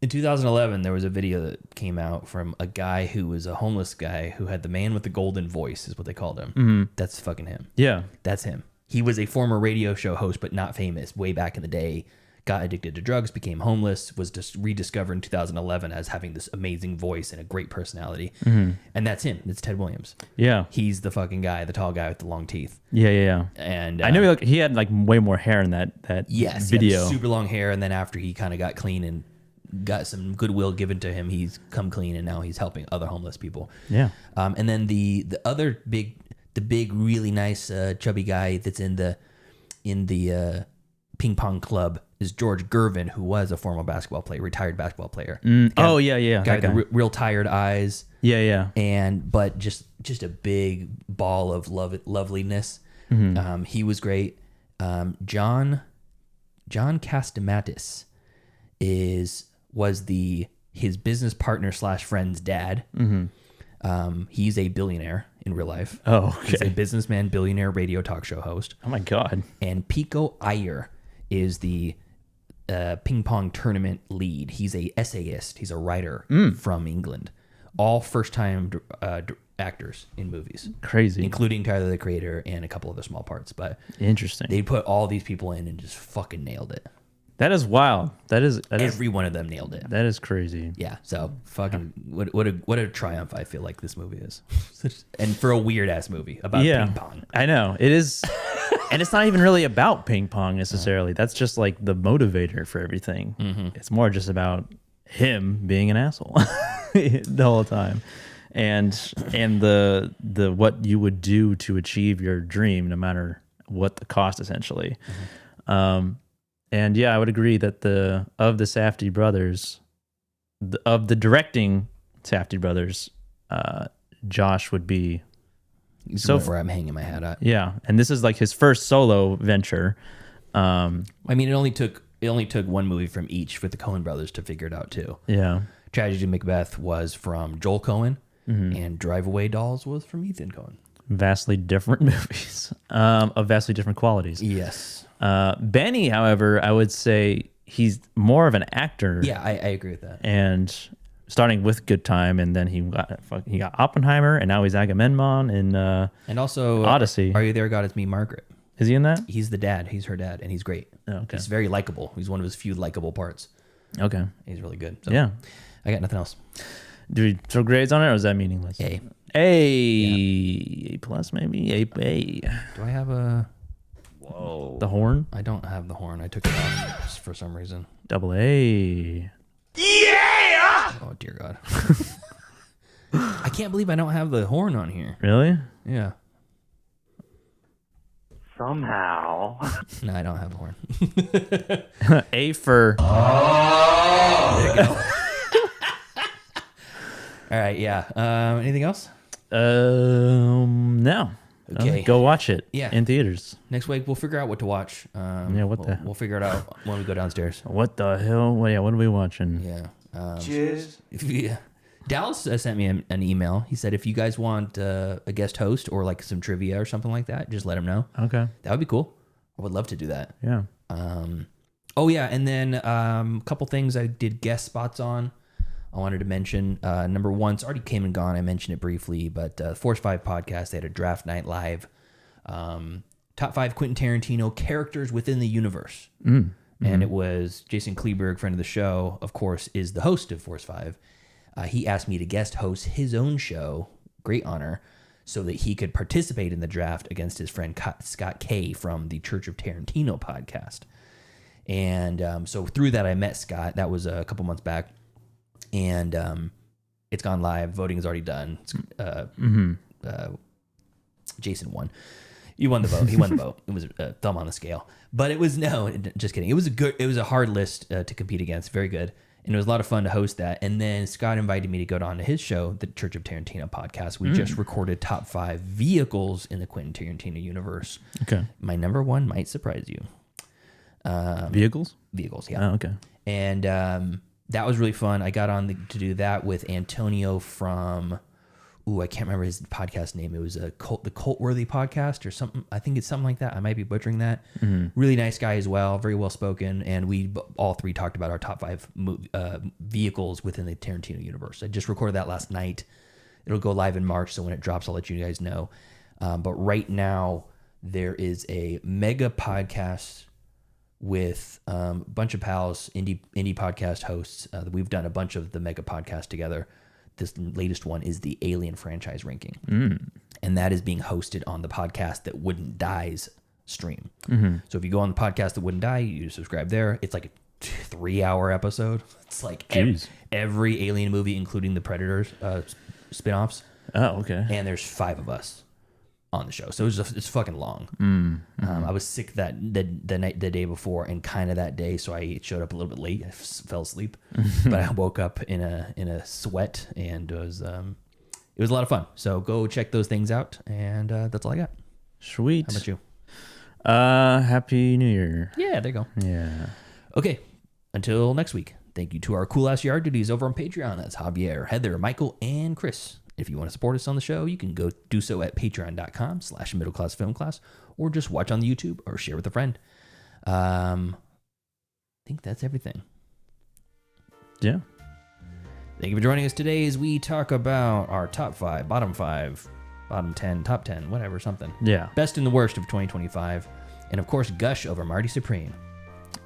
In 2011, there was a video that came out from a guy who was a homeless guy who had the man with the golden voice, is what they called him. That's fucking him. Yeah. That's him. He was a former radio show host, but not famous, way back in the day. Got addicted to drugs, became homeless, was just rediscovered in 2011 as having this amazing voice and a great personality. And that's him. It's Ted Williams. Yeah. He's the fucking guy, the tall guy with the long teeth. Yeah. And I know he had like way more hair in that yes, video. He had super long hair, and then after he kind of got clean and got some goodwill given to him, he's come clean, and now he's helping other homeless people. Yeah. And then the other big the big, really nice, chubby guy that's in the ping pong club is George Gervin, who was a former basketball player, retired basketball player. Oh yeah, Guy that with the real tired eyes. yeah. But just a big ball of loveliness. He was great. John Castimatis was his business partner / friend's dad. He's a billionaire in real life. Oh, okay. He's a businessman, billionaire, radio talk show host. Oh my God. And Pico Iyer is the ping pong tournament lead. He's a essayist. He's a writer from England. All first-time actors in movies. Crazy. Including Tyler, the Creator, and a couple other small parts. But Interesting. they put all these people in and just fucking nailed it. That is wild. That is Every one of them nailed it. that is crazy. Yeah, so fucking what a triumph I feel like this movie is. And for a weird ass movie about ping pong. I know. It is and it's not even really about ping pong necessarily. That's just like the motivator for everything. It's more just about him being an asshole the whole time. And the what you would do to achieve your dream, no matter what the cost, essentially. And yeah, I would agree that the Safdie brothers, of the directing Safdie brothers, Josh would be So where I'm hanging my hat at. Yeah, and this is like his first solo venture. I mean, it only took one movie from each with the Coen brothers to figure it out too. Yeah, Tragedy of Macbeth was from Joel Coen, and Drive Away Dolls was from Ethan Coen. Vastly different movies, of vastly different qualities. Yes. Benny, however, I would say he's more of an actor. Yeah, I agree with that. And starting with Good Time, and then he got Oppenheimer, and now he's Agamemnon in and also Odyssey. Are You There, God? It's Me, Margaret. Is he in that? He's the dad. He's her dad, and he's great. Oh, okay. He's very likable. He's one of his few likable parts. Okay. He's really good. So, Yeah. I got nothing else. Do we throw grades on it, or is that meaningless? A. A plus maybe. A. Do I have a... Whoa. The horn? I don't have the horn. I took it off for some reason. Double A. Oh, dear God. I can't believe I don't have the horn on here. Really? Yeah. Somehow. No, I don't have the horn. A for... There you go. All right, yeah. Anything else? No. Okay. Go watch it. Yeah. In theaters. Next week, we'll figure out what to watch. We'll figure it out when we go downstairs. What the hell? What are we watching? Yeah. Cheers. Yeah. Dallas sent me an email. He said if you guys want a guest host or like some trivia or something like that, just let him know. Okay. That would be cool. I would love to do that. Yeah. Oh yeah, and then a couple things I did guest spots on. I wanted to mention number one. It's already came and gone. I mentioned it briefly, but Force 5 podcast. They had a draft night live. Top 5 Quentin Tarantino characters within the universe. And it was Jason Kleberg, friend of the show, of course, is the host of Force 5. He asked me to guest host his own show, great honor, so that he could participate in the draft against his friend Scott Kay from the Church of Tarantino podcast. And so through that, I met Scott. That was a couple months back. And it's gone live. Voting is already done. Jason won. You won the vote. He won the vote. It was a thumb on the scale. But it was just kidding. It was a hard list to compete against. Very good. And it was a lot of fun to host that. And then Scott invited me to go on to his show, the Church of Tarantino podcast. We just recorded top 5 vehicles in the Quentin Tarantino universe. Okay. My number 1 might surprise you. Vehicles? Vehicles, yeah. Oh, okay. And that was really fun. I got on to do that with Antonio from... I can't remember his podcast name. It was the Cult-Worthy podcast or something. I think it's something like that. I might be butchering that. Really nice guy as well. Very well spoken. And we all three talked about our top 5 vehicles within the Tarantino universe. I just recorded that last night. It'll go live in March. So when it drops, I'll let you guys know. But right now, there is a mega podcast with a bunch of pals, indie podcast hosts. We've done a bunch of the mega podcasts together. This latest one is the Alien franchise ranking. And that is being hosted on the Podcast That Wouldn't Die's stream. So if you go on the Podcast That Wouldn't Die, you subscribe there. It's like a 3-hour episode. It's like every Alien movie, including the Predators spinoffs. Oh, okay. And there's 5 of us. on the show. So it's fucking long. I was sick the day before and kind of that day, so I showed up a little bit late. I fell asleep, but I woke up in a sweat, and it was a lot of fun. So go check those things out, and that's all I got. Sweet. How about you? Happy New Year. Yeah, there you go. Yeah. Okay, until next week. Thank you to our cool ass yard duties over on Patreon. That's Javier, Heather, Michael, and Chris. If you want to support us on the show, you can go do so at patreon.com/middleclassfilmclass, or just watch on the YouTube or share with a friend. I think that's everything. Yeah. Thank you for joining us today as we talk about our top 5, bottom 5, bottom 10, top 10, whatever, something. Yeah. Best and the worst of 2025. And of course, gush over Marty Supreme.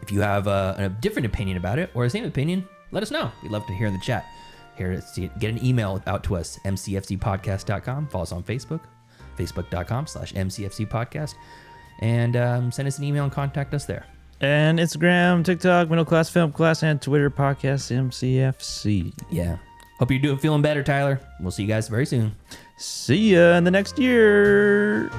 If you have a different opinion about it or the same opinion, let us know. We'd love to hear in the chat. Get an email out to us, mcfcpodcast.com. Follow us on Facebook, facebook.com/mcfcpodcast. And send us an email and contact us there. And Instagram, TikTok, Middle Class Film Class, and Twitter podcast MCFC. Yeah. Hope you're feeling better, Tyler. We'll see you guys very soon. See ya in the next year.